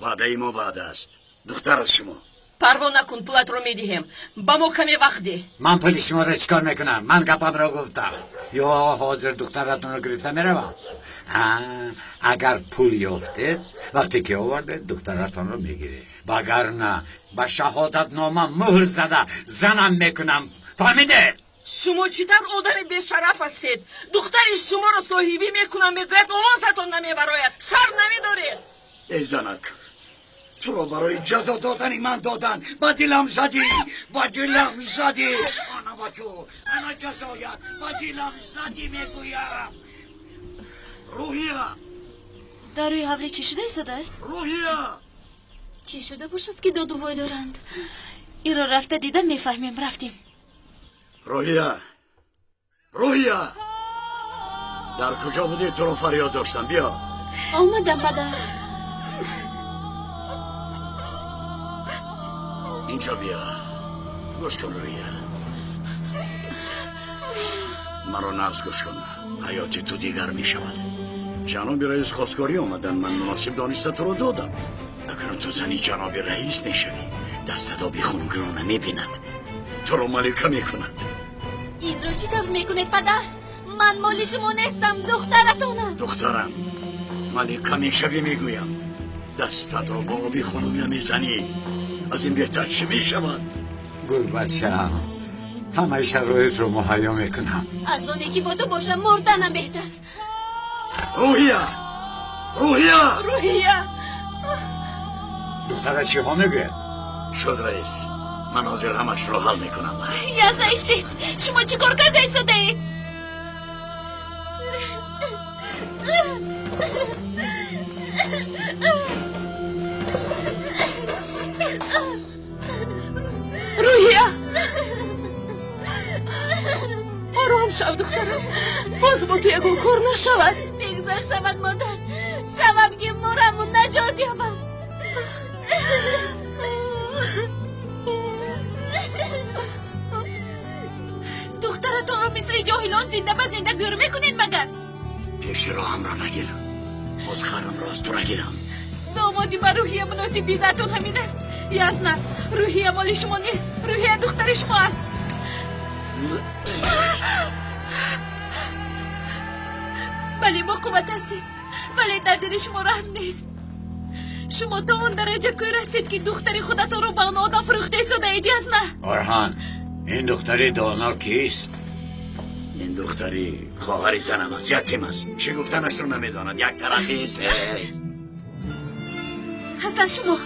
وعده ما وعده است. دختر از شما پروا نکن پولت رو میدیم با ما کمی وقت ده. من پول شما رو چکار میکنم؟ من گپم را گفتم. یا حاضر دخترتون رو گرفته میروم. اگر پول یافته وقتی که آورده دخترتون رو میگیره. وگر نه با شهادت نامه مهر زده زنم میکنم. فهمیده؟ شما چیتر آدم بیشرف هستید. دختری شما رو صاحبی میکنم میگوید آوازتون نمیبراید. شر نمیدارید. ای زنک تو رو برای جزا دادنی من دادن. با دلم زدی آنا با تو انا جزایت با دلم زدی میگویم. روحیه در روی حوله چی شده ایستاده است؟ روحیه چی شده باشد که دو وای دارند؟ این را رفته دیدم میفهمیم. رفتیم. روحیه در کجا بودی؟ تو رو فریاد داشتم. بیا. آمدم پدر. اینجا بیا. گوش کن روحیه مرا نغز گوش کن. حیاتی تو دیگر می شود. جناب رئیس خواستگاری آمدن. من مناسب دانسته تو رو دادم. اگر تو زنی جناب رئیس میشوی دست تا بی خانوگر رو نمی بیند. تو رو ملکه می کند. این رو چی طور میکنید پدر؟ من مال شما نیستم. دخترتونم. دخترم ملکه میشوی میگویم. دستت رو با آبی خانوم نمیزنی. از این بهتر چی میشود؟ گل بچه همه شرایط رو مهیا میکنم. از اونی که با تو باشم مردنم بهتر. روحیه دختره چی ها میگه؟ شد رئیس من حاضر همش رو حل میکنم. یزا ایستید. شما چی کار کرده ایستاده اید؟ روحیه آرام شو دخترم. باز با تو یک کار نشود. بگذار شود مادر. شوم که مرم و نجات یابم. دخترتون رو مثل جاهلان زنده به زنده گرمه کنید مگر؟ پیش را هم را نگیرم. باز خرم را از تو نگیرم. دامادی با روحیه مناسب دیدتون همین است. یاس نه روحیه مال شما نیست. روحیه دختر شما است. ولی با قوت هستید ولی در دل شما رحم نیست. شما تا اون درجه که رسید که دختری خودتون رو با اون آدم فروخته سوده ایجاز نه. آرهان این دختری دانا کیست؟ این دختری خواهری زنم است. یتیم است. چی گفتنش رو نمیداند. یک طرفیست. اصلا شما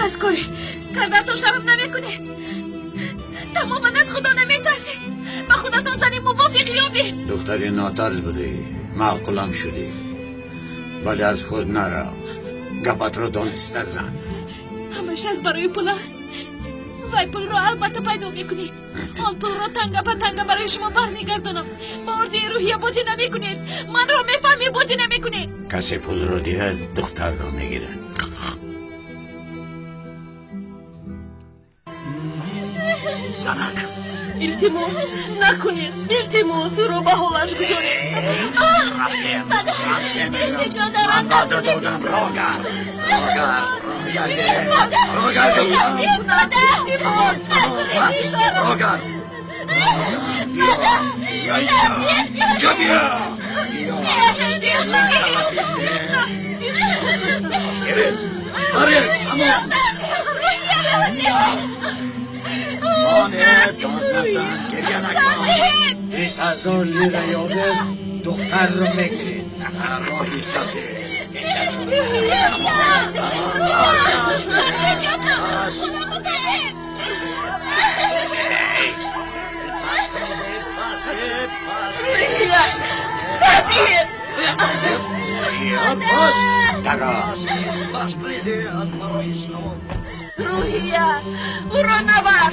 از کاری کردتون شرم نمیکنید. تماما از خدا نمیترسید. با خودتون زنی موافقی یابید. دختری ناترز بودی معقولم شدی ولی از خود نرا. گپت رو دانسته زن. همش از برای پولا. وای پول رو البته پیدا میکنید. آن پول رو تنگه به تنگه برای شما برمیگردونم. با ارزی روحیه بازی نمیکنید. من رو میفهمی بازی نمیکنید. کسی پول رو دیگر دختر رو میگیرد. زنک التماس نکنید. التماس رو به حالش گذارید. پدر التجا دارم. بعد دادم راگر بیست هزار لیره یابه دختر رو بگیرید. راهی ساده روحیه او را نبر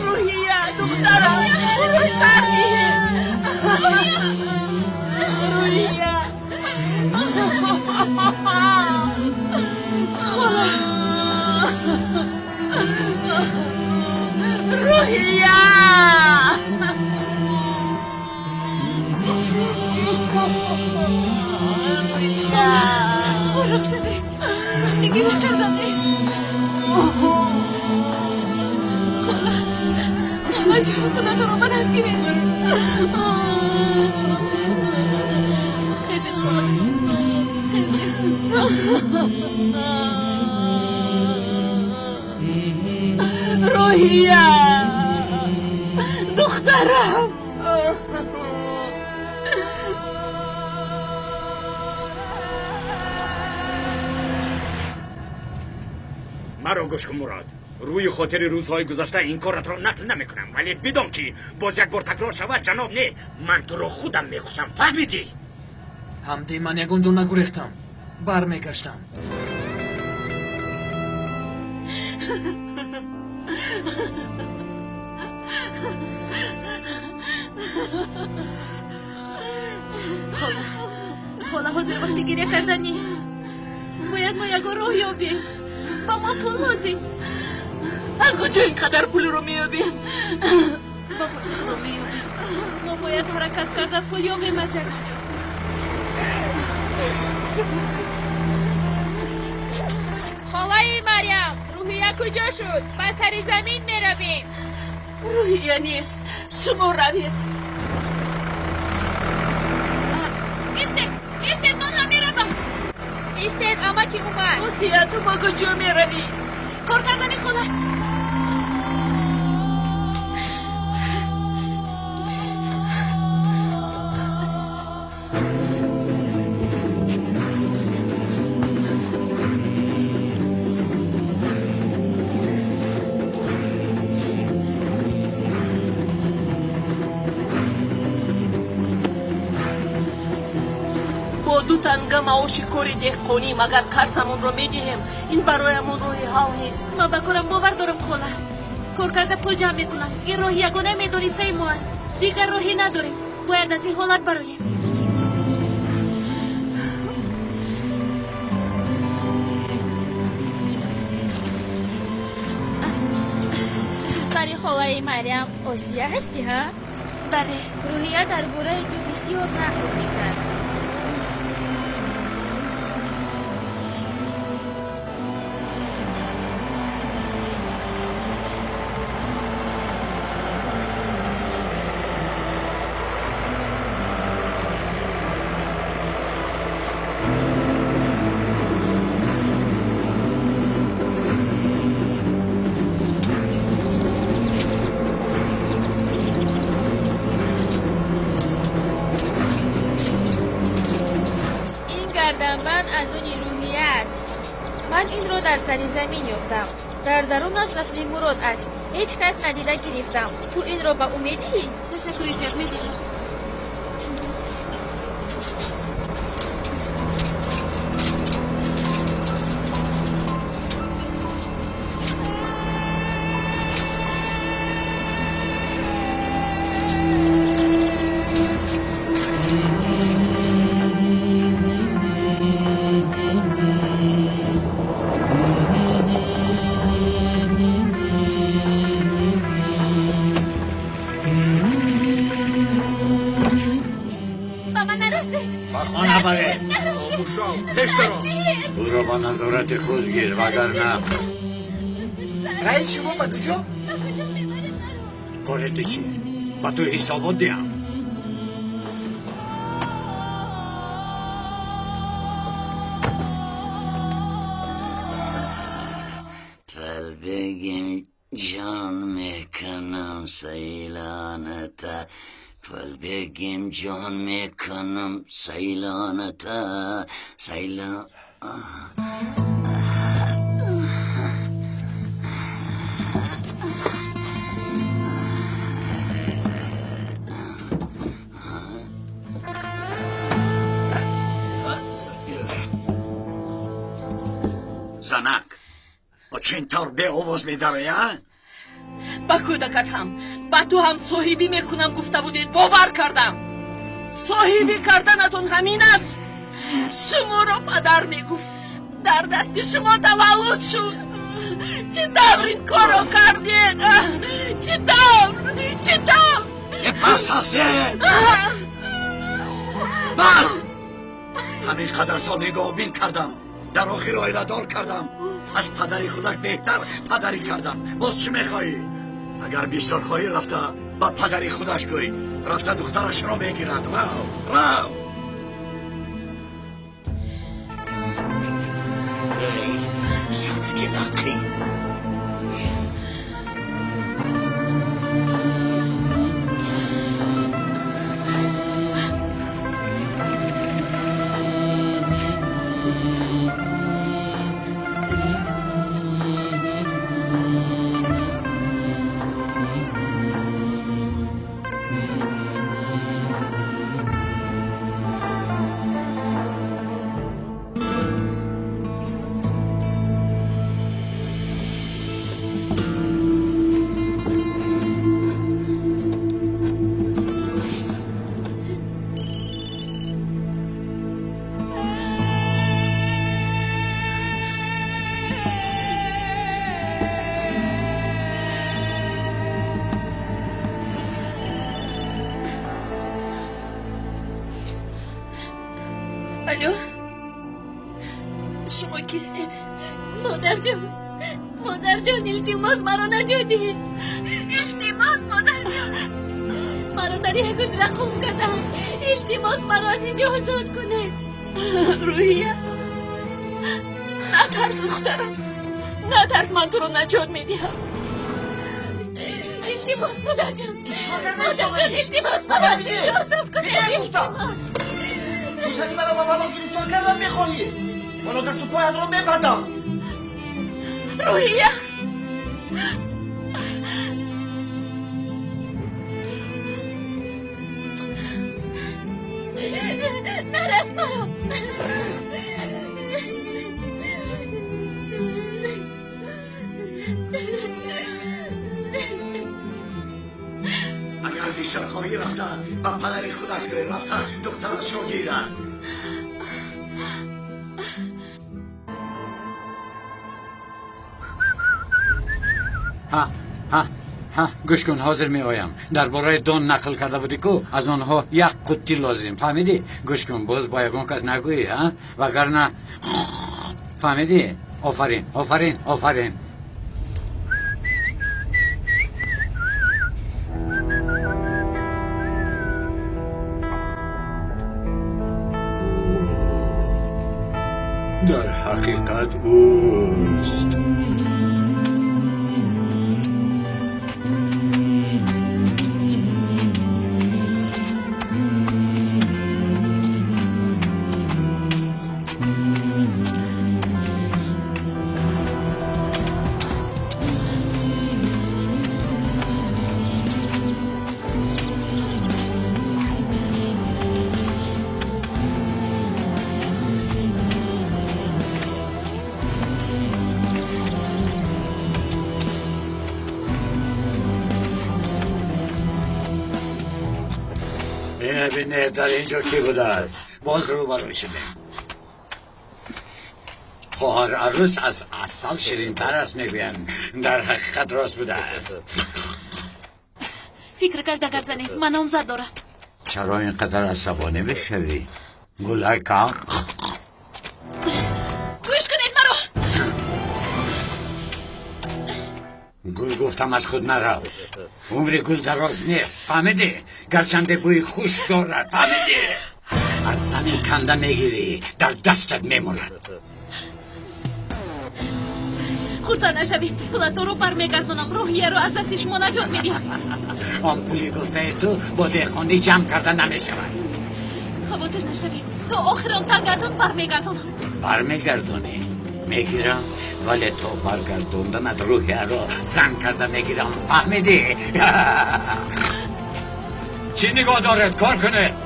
روحیه دخترم او را سر روحیه روحیه آرام شوید وقتی گریه کردم نیست خاله جون خدا تو رو من از گریه خیزید خاله خیزید روحیه دخترم مرا گوش کن مراد. روی خاطر روزهای گذشته این کارت را نقل نمیکنم، ولی بدون که باز یک بار تکرار شود جناب نه، من تو را خودم میکشم. فهمیدی؟ همتی من یگون جو نگریختم برمیگشتم. خاله حاضر وقتی گریه کردن نیست. باید ما یگو روح یابیم. با ما پول لازم. از کجا اینقدر پول رو میابیم؟ با فضل خدا میابیم. ما باید حرکت کرده پول یابیم از یک جا. خالای مریم روحیه کجا شد؟ به سر زمین میرویم. روحیه نیست، شما روید. ایستید من هم میروم. ایستید اما که اومد. موسیه تو با کجا میروی؟ کار کردنی خاله. دو تنگه معاش کاری دهقانی مگر قرضمون رو میدهیم. این برایمون روی حال نیست. ما به کارم باور دارم خاله. کار کرده پول جمع میکنم. این راه یگانه میدونسته ما است. دیگر راهی نداریم. باید از این حالت براییم. دختری خالای مریم آسیه هستی ها؟ بله. روحیه در باره تو بسیار نقل میکرد. من از اون روحیه است. من این رو در سر زمین یافتم. در درونش رسم مراد است. هیچ کس ندیده گرفتم. تو این رو به امیدی؟ تشکر زیاد میدیم. او را با نظارت خود گیر وگرنه. رئیس شما با کجا؟ کارت چیه؟ با تو حسابات دیم. پر بگیم جان میکنم سیلانتا پل بگیم جان میکنم سیلانتا سیلان زنک و چینطور به آواز میداره یا؟ با کودکت هم با تو هم صاحبی میکنم گفته بودید باور کردم صاحبی کردنتون همین است شما را پدر میگفت در دست شما تولد شد چطور این کارو کردید چطور بس هسته بس همین قدر سال نگاه بین کردم در آخر ایرادار کردم از پدری خودش بهتر پدری کردم باز چی میخوایی؟ اگر بیشتر خواهی رفته با پدری خودش گوی رفته دخترش را میگیرد راو سنگی لکی الو شما کیستید؟ مادر جان التماس مرا نجودی التماس مادر جان مرا در یک حجره خوف کردن التماس مرا از اینجا آزاد کنه روحیه نترس دخترم نترس من تو رو نجات میدیم التماس مادر جان التماس مرا از اینجا آزاد کنه التماس دوستانی مرا با بلا گرفتار کردن میخواهی والا دست و پایت رو ببندم روحیه نرس مرا اگر بیشتر خواهی رفته با پدری خودش گوی رفته دخترش رو گیرد گوش کن حاضر می آیم درباره دون نقل کرده بودی کو از آنها یک قطی لازم فهمیدی گوش کن باز با یکون کس نگویی وگرنه فهمیدی آفرین آفرین آفرین در حقیقت اوست ببینه در اینجا کی بوده است باز رو برو شده خواهر عروس از اصل شیرین تر است میگوین در حقیقت راست بوده است فکر کرده گپ زنید من نامزد دارم چرا اینقدر عصبانی بشوی گلکا گوش کنید مرا گل گفتم از خود نرو عمر گل دراز نیست فهمیدی گرچنده بوی خوش دارد فهمیدی از زمین کنده میگیری در دستت میموند خورتا نشوی. پول تو رو برمیگردونم. روحیه رو از دست شما نجات میدیم. آن پولی گفته تو با دهخوندی جمع کردن نمیشود. خواطر نشوی. تو آخران تنگردون برمیگردونم. برمیگردونی؟ میگیرم، ولی تو برگردوندنت روحیه رو زن کرده میگیرم، فهمیدی؟ چی نگاه دارد؟ کار کنه.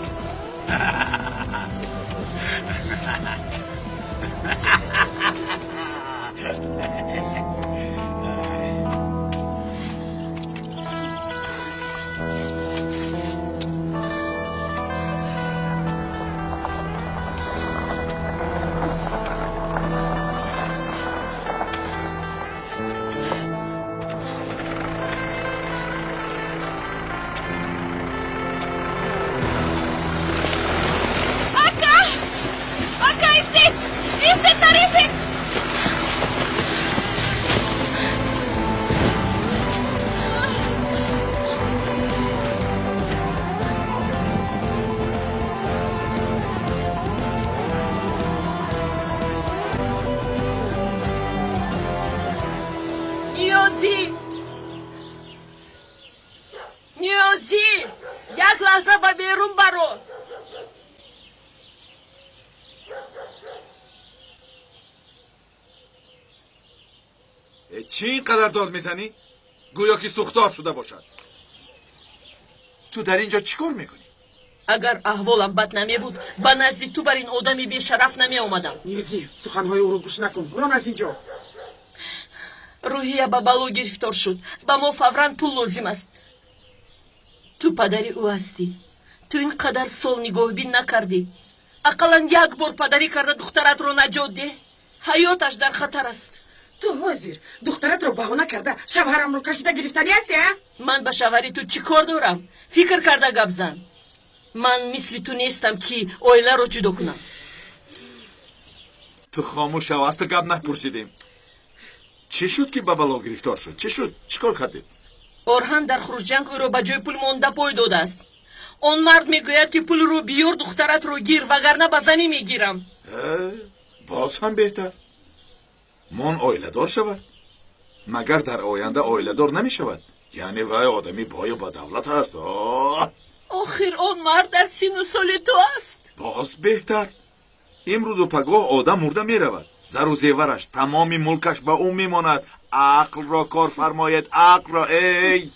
نیازی یک لحظه با بیرون برو. چی اینقدر داد میزنی؟ گویا که سوختار شده باشد. تو در اینجا چیکار میکنی؟ اگر احوالم بد نمی بود با نزد تو بر این آدمی بیشرف نمی اومدم. نیازی سخنهای او رو گوش نکن. برو از اینجا. روحیه با بلو گرفتار شد. با ما فوراً پول لازم است. تو پدری او هستی. تو اینقدر سال نگاهبین نکردی. اقلا یک بار پدری کرده دخترت رو نجات ده. حیاتش در خطر است. تو حاضر دخترت رو بهانه کرده شوهرم رو کشیده گرفتنی هستی؟ من به شوهری تو چی کار دارم؟ فکر کرده گپ زن. من مثل تو نیستم که اویله رو جدا کنم. تو خاموش شو، از تو گپ نپرسیدیم. چی شد که به بلا گرفتار شد؟ چی شد؟ چیکار کردی؟ اورهان در خروج جنگ او را به جای پول مانده پای داده است. آن مرد میگوید که پول رو بیار دخترت رو گیر، وگرنه به زنی میگیرم. باز هم بهتر. من اویله دار شود. مگر در آینده اویله دار نمی شود؟ یعنی وای آدمی بای با دولت هست. آخر آن مرد در سین و سال تو است. باز بهتر. امروز و پگاه آدم مرده می رود. زر و زیورش تمامی ملکش به او می ماند. عقل را کار فرماید، عقل را. ای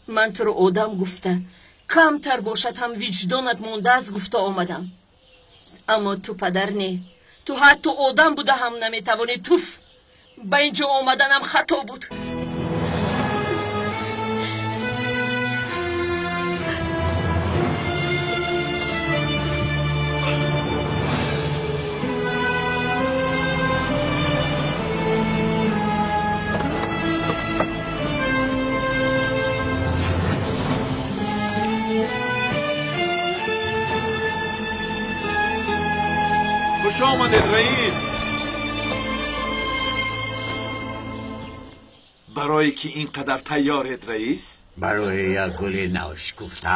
من تو رو آدم گفته کمتر باشد هم وجدانت مونده از گفته آمدم. اما تو پدر نه. تو حتی آدم بوده هم نمیتوانی. توف به اینجا آمدنم خطا بود. خوش آمدید رئیس. برای که اینقدر تیارید رئیس؟ برای یک گل ناشکفته.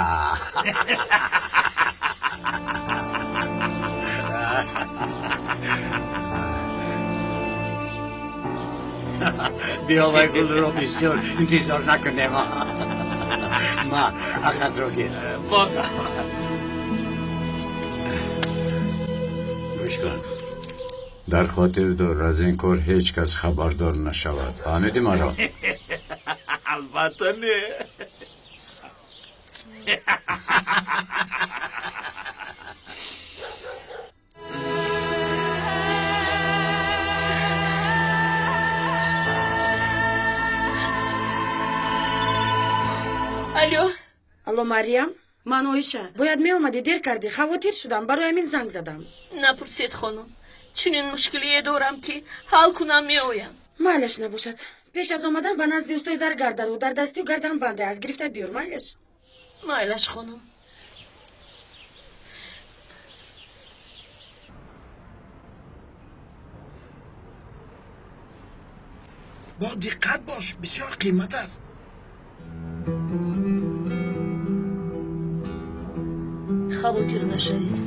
بیا و گل رو بسیار انتظار نکنیم. ما اخذ رو گیر. بازم گوش کن. در خاطر دار از این کار هیچ کس خبردار نشود. فهمیدی مرا؟ البته نه. الو مریم، من آیشه. باید می اومدی، دیر کردی. خواطر شدم، برای همین زنگ زدم. نپرسید خانم. چنین مشکلی دارم که حل کنم می آیم. معلش نباشد. پیش از آمدن به نزد استای زر گردن و در دستی و گردن بنده از گرفته بیار. معلش خانم. با دقت باش، بسیار قیمت است. خواطر نشوید.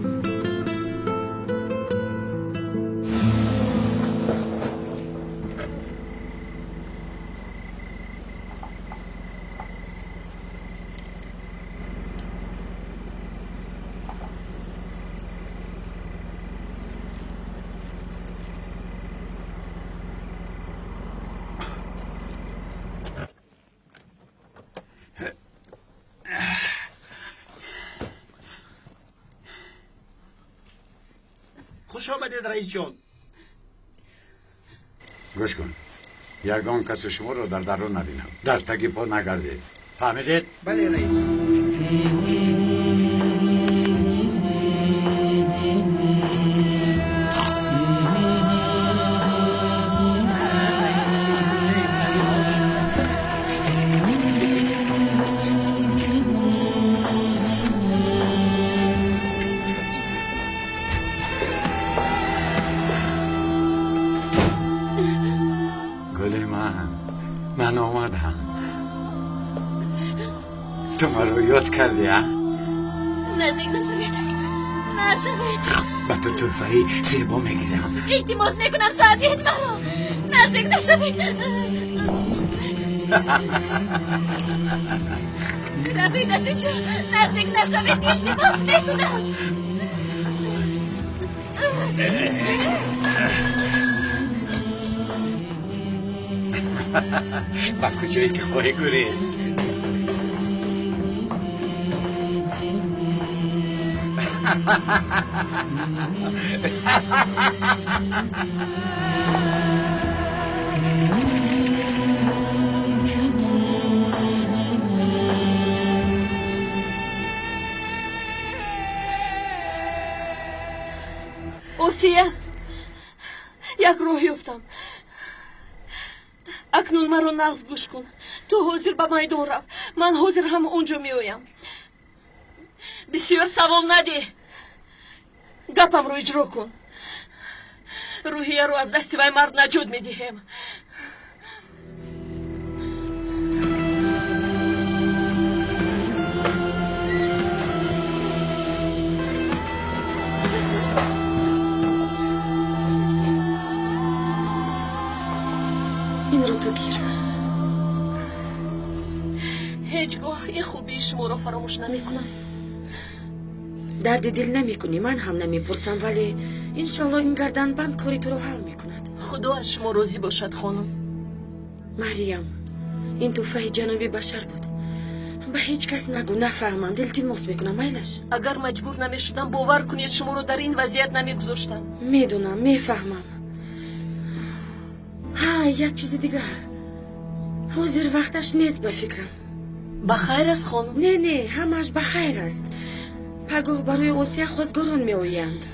خوش آمدید رئیس جان. گوش کن، یگان کس شما رو در درون نبینم، در تکی پا نگردید. فهمیدید؟ بله رئیس. من آمدم. تو من رو یاد کردی ها؟ نزدیک نشوید، نشوید. با تو توفهی زیبا میگیرم. التماس میکنم ساعدید مرا. نزدیک نشوید. رفید از اینجا. نزدیک نشوید، التماس میکنم. با کجایی که خواهی گریز. اوسیه یک راه یافتم. اکنون مرا نغز گوش کن. تو حاضر به میدان رفت، من حاضر هم اونجا میایم. بسیار سوال نده، گپم رو اجرا کن. روحیه رو از دست وی مرد نجات میدهیم. این رو تو گیر. هیچگاه این خوبی شما رو فراموش نمی کنم. درد دل نمی کنی، من هم نمی پرسم، ولی انشالله این گردن بند کاری تو رو حل می کند. خدا از شما راضی باشد خانم. مریم، این توفه جنابی بشر بود. به هیچ کس نگو، نفهمم. التماس میکنم میلش. اگر مجبور نمی شدم باور کنید شما رو در این وضعیت نمی گذاشتم. میدونم، میفهمم. ها، یک چیز دیگه. حاضر وقتش نیست به فکرم. بخیر است خانم؟ نه همش بخیر است. پگاه برای اوسیه خواستگاران می آیند.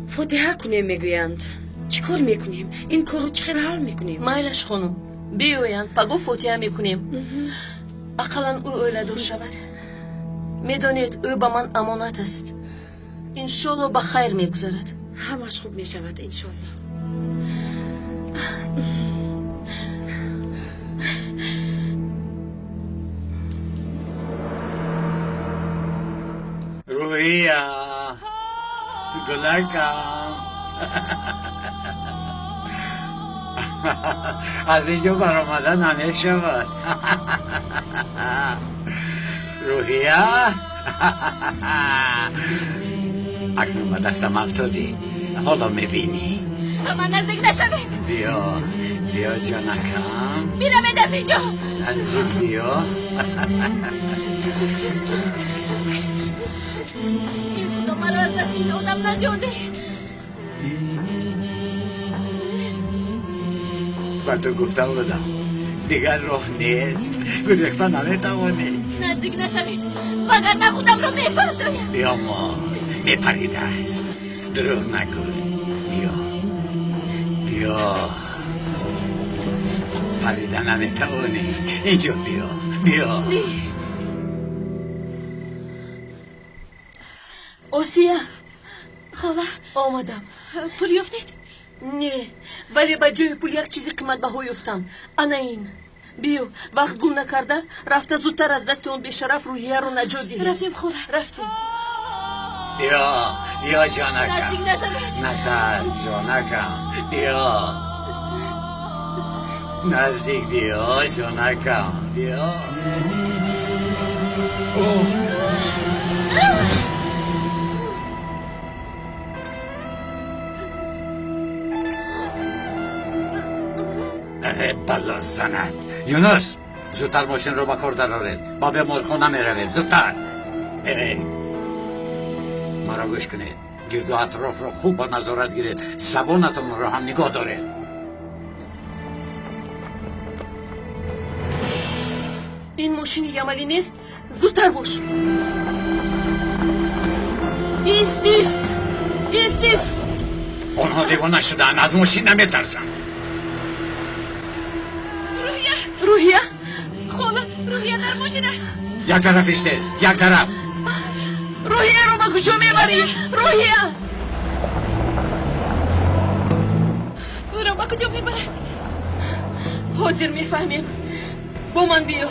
فاتحه کنیم میگویند. چی کار میکنیم؟ این کارو چخیر حل میکنیم؟ میلش خانم، بیایند پگاه فاتحه میکنیم. اقلا او اولادور شود. میدانید او به من امانت است. انشالله بخیر میگذرد. همش خوب میشود انشالله. روحیه گلکم از اینجا برآمدن نمی شود. روحیه اکنون به دستم افتادی، حالا میبینی. به من نزدیک نشوید. بیا جانکم. بیروید از اینجا. نزدیک بیا. این خدا مرا از دست این آدم نجات ده. با تو گفته بودم دیگر راه نیست، گریختن نمیتوانی. نزدیک نشوید وگرنه خودم رو میپردایم. بیا ما میپریده است، دروغ نکن. بیا پریده نمیتوانی. اینجا بیا. اوسیه خاله آمدم. پول یافتید؟ نه، ولی با جای پول یک چیزی قیمت بها یافتم. انا این. بیو وقت گم نکرده رفته زودتر از دست اون بیشرف روحیه رو نجات دهیم. رفتیم خاله. رفتیم. بیا جانکم. نزدیک نشوید. نترس جانکم. نزدیک بیا جانکم. بیا. بلا زند. یونس زودتر ماشین رو با کار درارید. با به مالخونه میروید. زودتر. مرا گوش کنید. گرد و اطراف را خوب با نظارت گیرید. زبانتون را هم نگاه دارید. این ماشین یملی نیست. زودتر باش. ایست. آنها دیوانه شدن، از ماشین نمیترسن. روحیه خاله روحیه در ماشین است. یک طرف ایسته، یک طرف. روحیه رو به کجا میبری؟ روحیه او رو به کجا میبره؟ حاضر میفهمیم. با من بیا.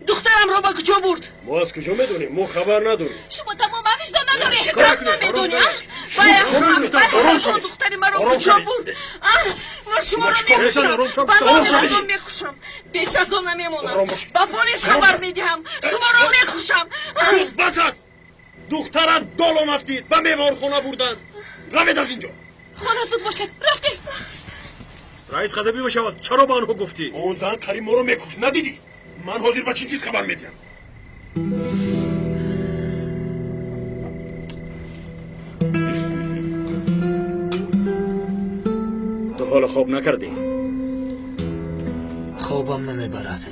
دخترم رو به کجا برد؟ ما از کجا میدونیم؟ ما خبر نداریم. شما تمام وجدان ندارید. چطور نمیدونی؟ باید دختری من رو کجا برد؟ من شما رو میکشم. برام میکشم. بیچ از اون نمیمونم. با پلیس خبر میدهم. شما رو میکشم. بس است. دختر از دالان افتید به میوارخانه بردن. روید از اینجا. خدا زود باشد. رفتیم. رئیس غضبی بشود. چرا به آنها گفتی؟ اون زن کریم ما رو میکش. ندیدی؟ من حاضر به چنگیز خبر میدم. تو حال خواب نکردی؟ خوابم نمیبرد.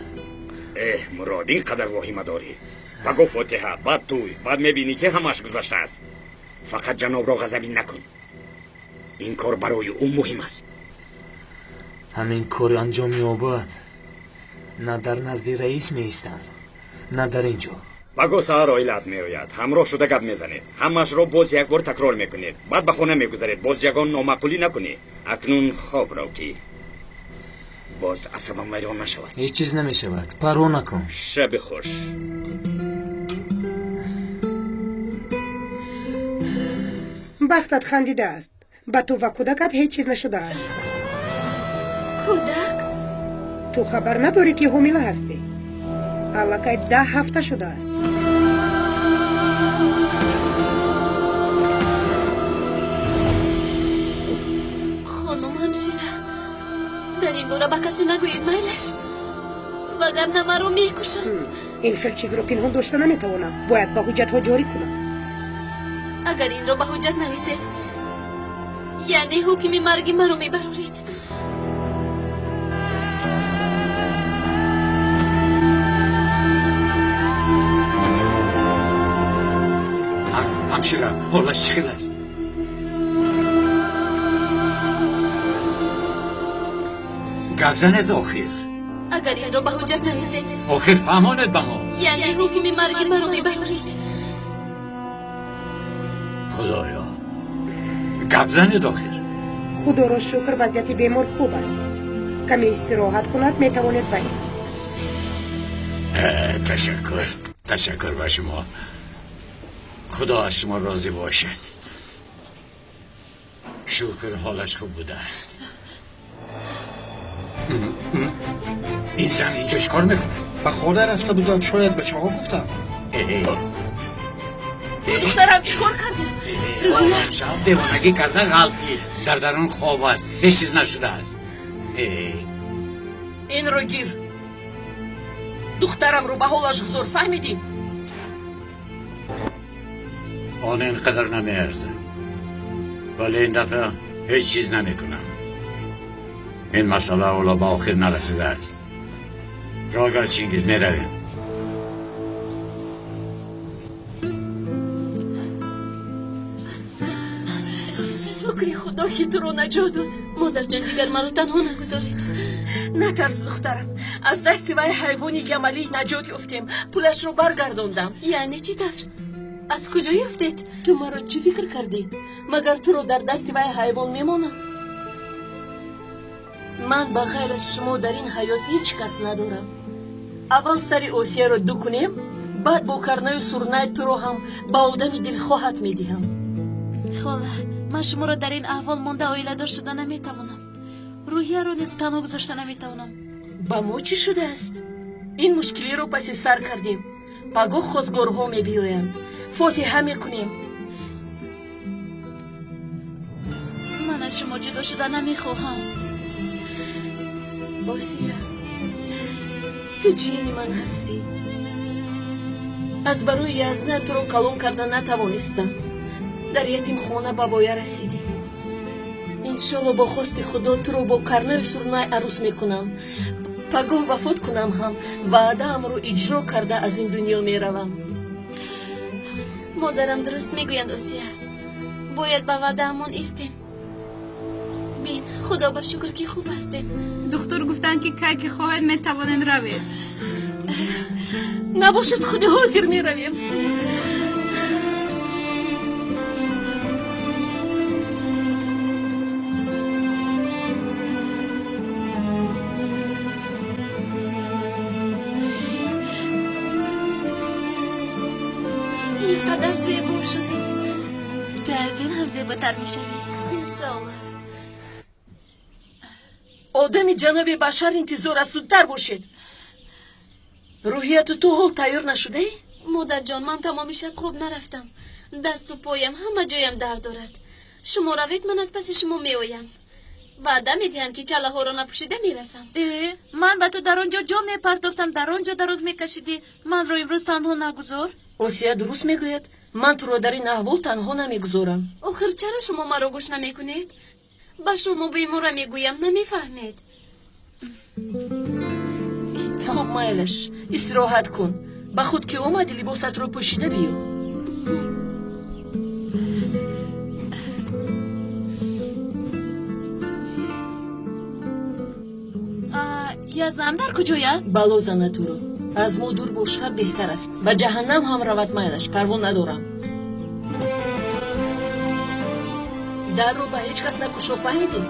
مراد اینقدر واهمه داری. بگو فاتحه، بعد توی، بعد میبینی که همش گذشته است. فقط جناب را غضبی نکن. این کار برای او مهم است. همین کار انجام یابد نه در نزد رئیس میستم نه در اینجا. بگو سهر آیلت میآید، همراه شده گپ میزنید، همش را باز یک بار تکرار میکنید، بعد به خانه میگذارید، باز یگان نامعقولی نکنی. اکنون خواب رو کی باز عصبم ویران نشود. هیچ چیز نمیشود، پروا نکن. شب خوش. بختت خندیده است. با تو و کودکت هیچ چیز نشده است. کودک؟ تو خبر نداری که حامله هستی. الکی 10 هفته شده است. خانم همشیره در این باره به کسی نگویید میلش، وگرنه من رو میکشند. این خیل چیز رو پنهان داشته نمیتوانم. باید به حجت ها جاری کنم. اگر این رو به حجت نویسید یعنی حکم مرگی من رو میبرورید. همشیره حالش چخیل است. گپ زنید آخر. اگر این رو به حجت نویسید آخر فهماند به ما یعنی حکم مرگی من رو میبرورید. خدایا گپ زنید آخر. خدا را شکر وضعیت بیمار خوب است. کمی استراحت کند میتواند برید. تشکر به شما. خدا از شما راضی باشد. شکر حالش خوب بوده است. این زن اینجا چیکار میکنه؟ به خانه رفته بودم، شاید بچه ها گفتم. دخترم چیکار کردی؟ شب دیوانگی کرده غلطی. در درون خواب است، هیچ چیز نشده است. این رو گیر. دخترم رو به حالش گذار. فهمیدی؟ آن اینقدر نمیارزه، ولی این دفعه هیچ چیز نمیکنم. این مسئله اولا به آخر نرسیده است. راگر چنگیز میرویم. شکری خدا که تو رو نجات داد. مادر جان دیگر من رو تنها نگذارید. نترس دخترم، از دست وی حیوانی گملی نجات یافتیم. پولش رو برگردوندم. یعنی چی طور؟ از کجا یافتید؟ تو مرا چی فکر کردی؟ مگر تو رو در دست وی حیوان میمانم؟ من به غیر از شما در این حیات هیچ کس ندارم. اول سری اوسیه رو دو کنیم، بعد با کرنه و سرنه تو رو هم با آدم دلخواهت میدیم. خاله من شما رو در این احوال مانده آیله دار شده نمیتوانم. روحیه رو نیز تنها گذاشته نمیتوانم. با ما چی شده است؟ این مشکلی رو پس سر کردیم. پگاه خواستگارها میبیایم، فاتحه میکنیم. من از شما جدا شده نمیخواهم. باسیه تو جین من هستی. از برای یزدان تو رو کلون کردن نتوانستم. در یتیم خانه به بایه رسیدی. انشالله با خواست خدا تو رو با کرنه سرنای عروس میکنم. پگاه وفات کنم هم وعده ام رو اجرا کرده از این دنیا میروم. مادرم درست میگویند اوسیا. باید به وعده امون ایستیم. بین خدا با شکر که خوب هستیم. دکتر گفتن که که خواهد میتوانند روید. نباشد خود حاضر میرویم. اینقدر زیبا شدی. تو از این هم زیباتر میشوی انشالله. آدم جناب بشر انتظار از زودتر باشید. روحیت تو حال تیار نشده ای؟ مادر جان من تمام شب خوب نرفتم. دست و پایم همه جایم درد دارد. شما روید من از پس شما میآیم. وعده میدهم که چله ها را نپوشیده میرسم. من به تو در آنجا جا میپرداختم، در آنجا دراز میکشیدی. من رو امروز تنها نگذار. اوسیا درست میگوید. من تو رو در این احوال تنها نمیگذارم. آخر چرا شما مرا گوش نمیکنید؟ با شما بیمورا میگویم نمیفهمید. خب مایلش استراحت کن. با خود که اومدی لباست رو پوشیده بیو. یزدان در کجاید؟ بلا زنه تو رو. از ما دور باشد بهتر است. به جهنم هم رود مایلش. پروا ندارم. در رو به هیچ کس نکشو فهمیدی؟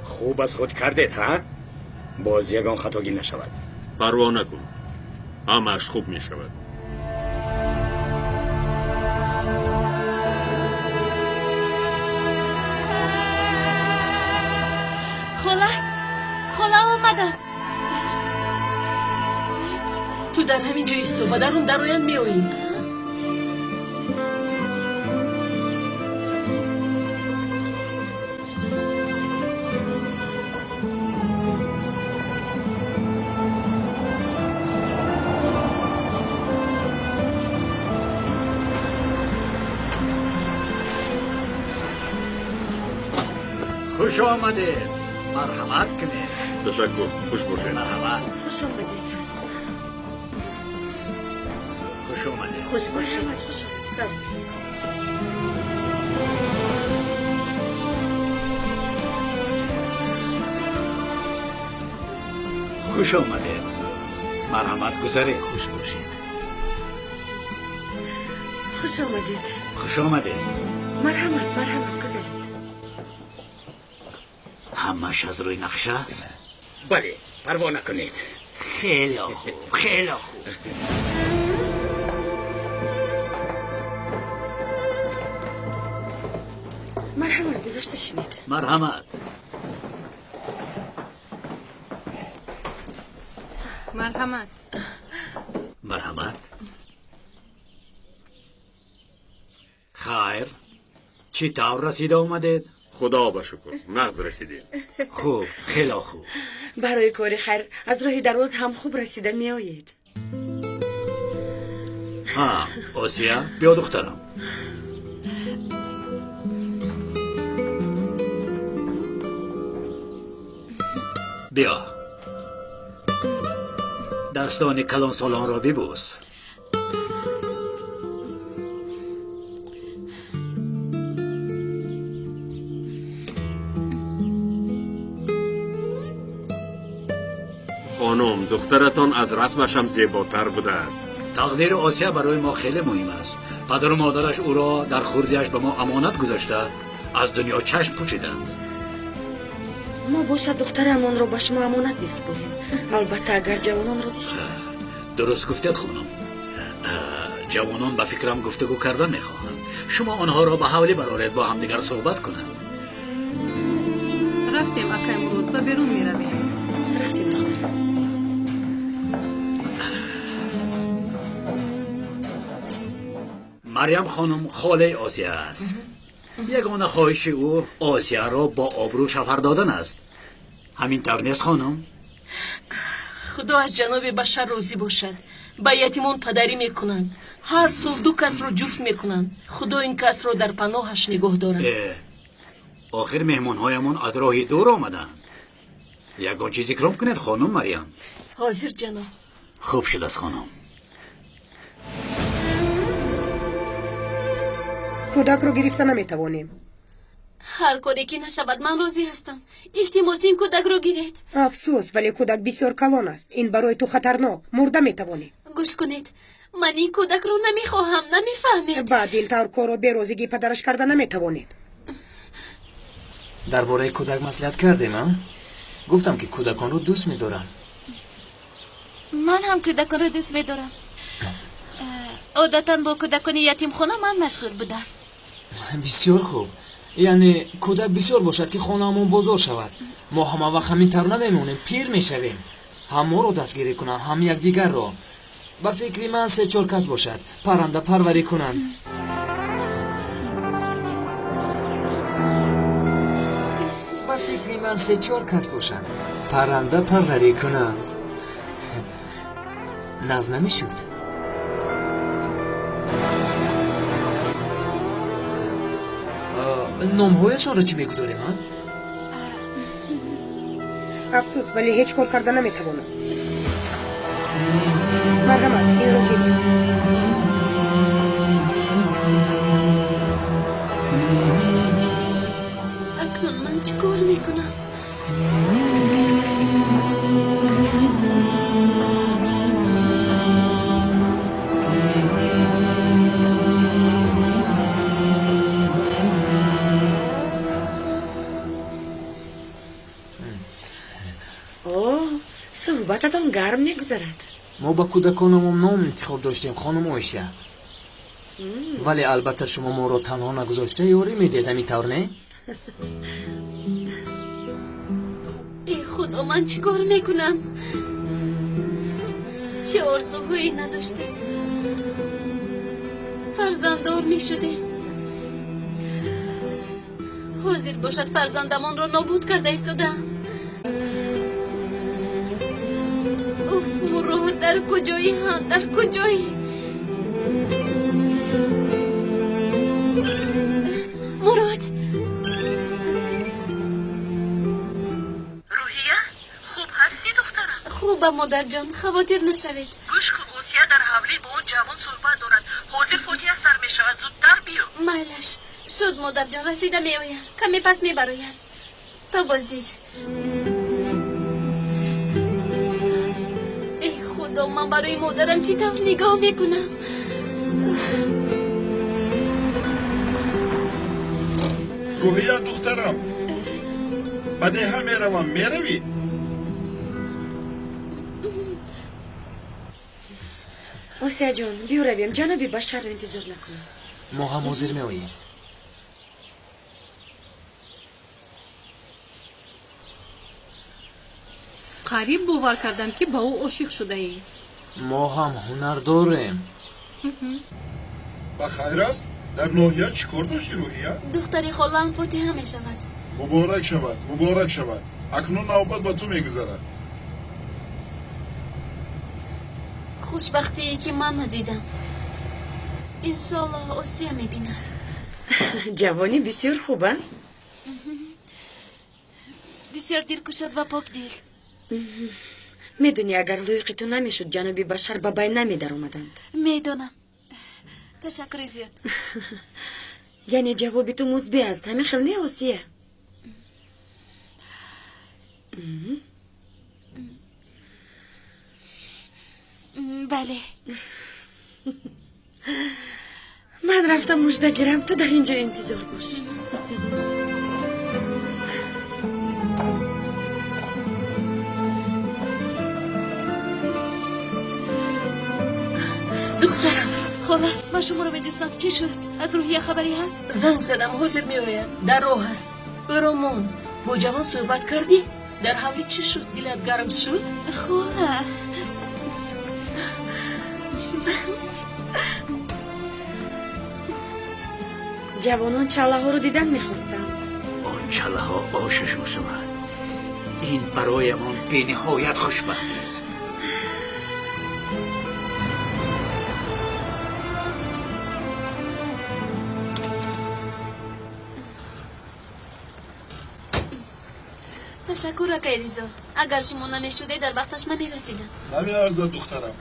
خوب از خود کردید ها؟ باز یگان خطاگیر نشود. پروا نکن. همش خوب می شود. خاله آمدد. تو در همین جا ایستو و در اون درویان میایی. خوش آمده. مرحمت کنه. تشکر. خوش باشید. مرحمت. خوش آمدید. خوش آمده. خوش باشید. خوش آمدید. خوش آمده. مرحمت گذاره. خوش باشید. خوش آمدید. خوش آمده. مرحمت گذارید. همش از روی نقشه است؟ بله پروا نکنید. خیلی خوب. خیلی خوب. مرحمت گذاشته شینید. مرحمت. مرحمت. مرحمت. خیر چی طور رسیده اومدید؟ خدا با شکر نغز رسیدیم. خوب. خیلی خوب. برای کار خیر از راه دراز هم خوب رسیده می آیید. ها اوسیا بیا دخترم. بیا دستان کلان سالان را ببوس. خانم دخترتان از رسمش هم زیباتر بوده است. تقدیر آسیا برای ما خیلی مهم است. پدر و مادرش او را در خردیش به ما امانت گذاشته از دنیا چشم پوشیدند. ما باشد دخترمان را به شما امانت میسپاریم. البته اگر جوانان راضی شوند. درست گفتید خانم. جوانان به فکرم گفتگو کردن میخواهند. شما آنها را به حوالی برارید با همدیگر صحبت کنند. رفتیم اکا امروز به بیرون میرویم. رفتیم دختر. مریم خانم خاله آسیا است. یگانه خواهش او آسیا را با آبرو شوهر دادن است. همین طور نیست خانم؟ خدا از جناب بشر راضی باشد. با یتیمان پدری میکنند. هر سال 2 کس رو جفت میکنند. خدا این کس رو در پناهش نگاه دارد. آخر مهمانهایمان از راه دور آمدند. یگان چیز اکرام کنید خانم مریم. حاضر جناب. خوب شد است خانم. کودک رو گرفته نمیتوانیم. هر کاری که نشود من راضی هستم. التماس این کودک رو گیرید. افسوس ولی کودک بسیار کلان است. این برای تو خطرناک. مرده میتوانی. گوش کنید. من این کودک رو نمیخواهم. نمیفهمید. بعد این طور کارو بیروزگی پدرش کرده نمیتوانید. درباره کودک مصلحت کردیم ها؟ گفتم که کودکان رو دوست می‌دارم. من هم کودکان رو دوست می‌دارم. عادتاً با کودکان یتیم خانه من مشغول بودم. بسیار خوب. یعنی کودک بسیار باشد که خانه‌مون بزرگ شود. ما همه وقت همین طور نمیمونیم، پیر میشویم. هم ما رو دستگیری کنن، هم یکدیگر رو. با فکری من 3-4 کس باشد، پرنده پروری کنند. با فکری من 3-4 کس باشد، پرنده پروری کنند. ناز نمیشد. نامهایشان رو چی میگذاریم ها؟ افسوس ولی هیچ کار کرده نمیتوانم. مرحمت این رو گیریم. اکنون من چی کار میکنم؟ صحبتتان گرم میگذرد. ما با کودکانمون نام انتخاب داشتیم خانم آیشه. ولی البته شما ما رو تنها نگذاشته یاری میدید همین طور نه؟ ای خدا من چی کار میکنم؟ چه آرزوهایی نداشتیم. فرزنددار میشدیم. حاضر باشد فرزندمان رو نابود کرده ایستادم. اوف مراد در کجایی هم در کجایی؟ مراد روحیه خوب هستی دخترم؟ خوبم مادر جان خواطر نشوید. گوش کن اوسیه در حوله با اون جوان صحبت دارد. حاضر فوتیه سر می شود. زودتر بیا. مایلش شد مادر جان رسیده می آیم. کمی پس می برایم. تا بازدید. من برای مادرم چی طور نگاه میکنم؟ روحیه دخترم بده هم میروم میروی؟ آسیا جان بیو رویم. جنابی بشر رو انتظار نکنیم. ما هم حاضر می آییم. قریب باور کردم که با او عاشق شده ای. ما هم هنر داریم. بخیر است؟ در ناحیه چی کار داشتی روحیه؟ دختری خالم فاتحه می شود. مبارک شود مبارک شود. اکنون نوبت با تو میگذرد. خوشبختی که من ندیدم. انشالله آسیا می بیند. جوانی بسیار خوبه. بسیار دیر کشد و پاک دیر. میدونی اگر لایق تو نمیشد جنابی بشر با بین نمی در اومدند. میدونم. تشکر زیاد. یعنی جواب تو مثبت است. همین خیلی نه آسیا. بله. من رفتم مژده گیرم. تو در اینجا انتظار باش. خاله من شما رو میجستم چی شد؟ از روحیه خبری هست؟ زنگ زدم حاضر میآید در راه هست برامون با جوان صحبت کردی؟ در حولی چی شد؟ دلت گرم شد؟ خاله جوانان چله ها رو دیدن میخواستم. آن چله ها آششون شود. این برایمان بی نهایت خوشبختی است. تشکر اکای ریزا. اگر شما نمیشوده در وقتش نمیرسیدم. نمیارزد دخترم.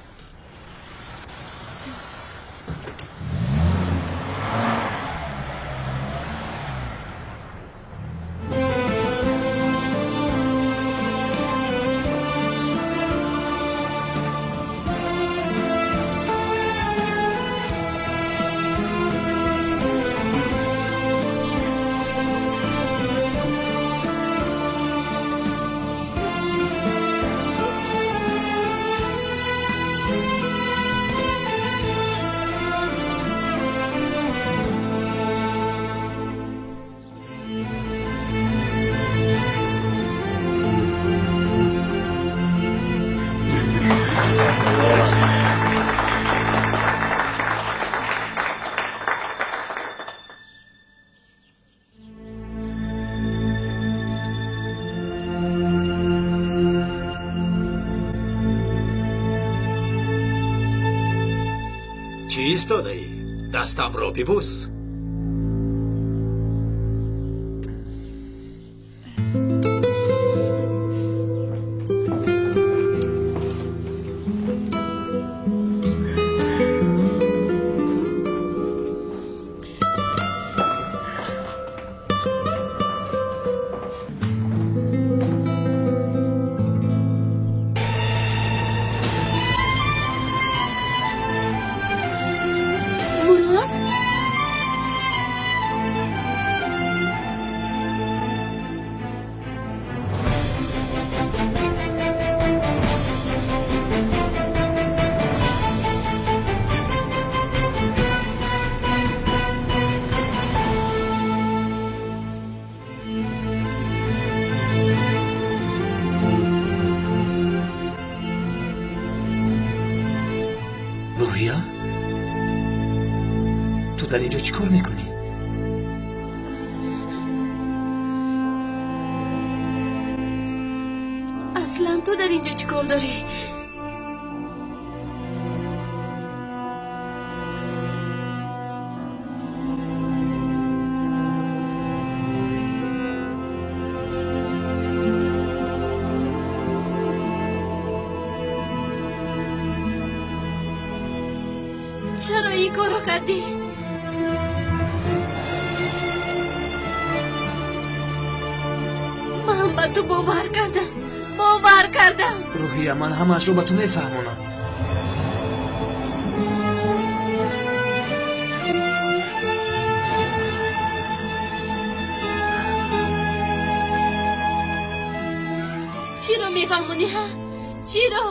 چی ایستاده ای؟ دستم را ببوس. روحیا تو در اینجا چی کار میکنی؟ اصلا تو در اینجا چی کار داری؟ چرا این کارو کردی؟ من به تو باور کردم. روحیه من همش رو به تو میفهمونم. چی رو میفهمونی ها؟ چی رو؟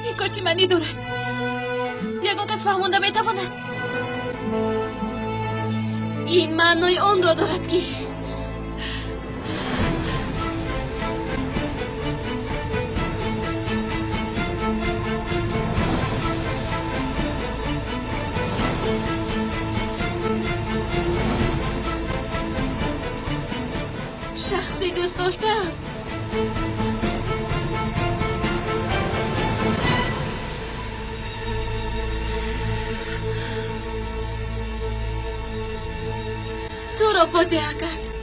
این کار چی معنی دارد؟ یگان کس فهمونده میتواند. این معنای آن را دارد که شخصی دوست داشتم. تو را فاتحه کرد.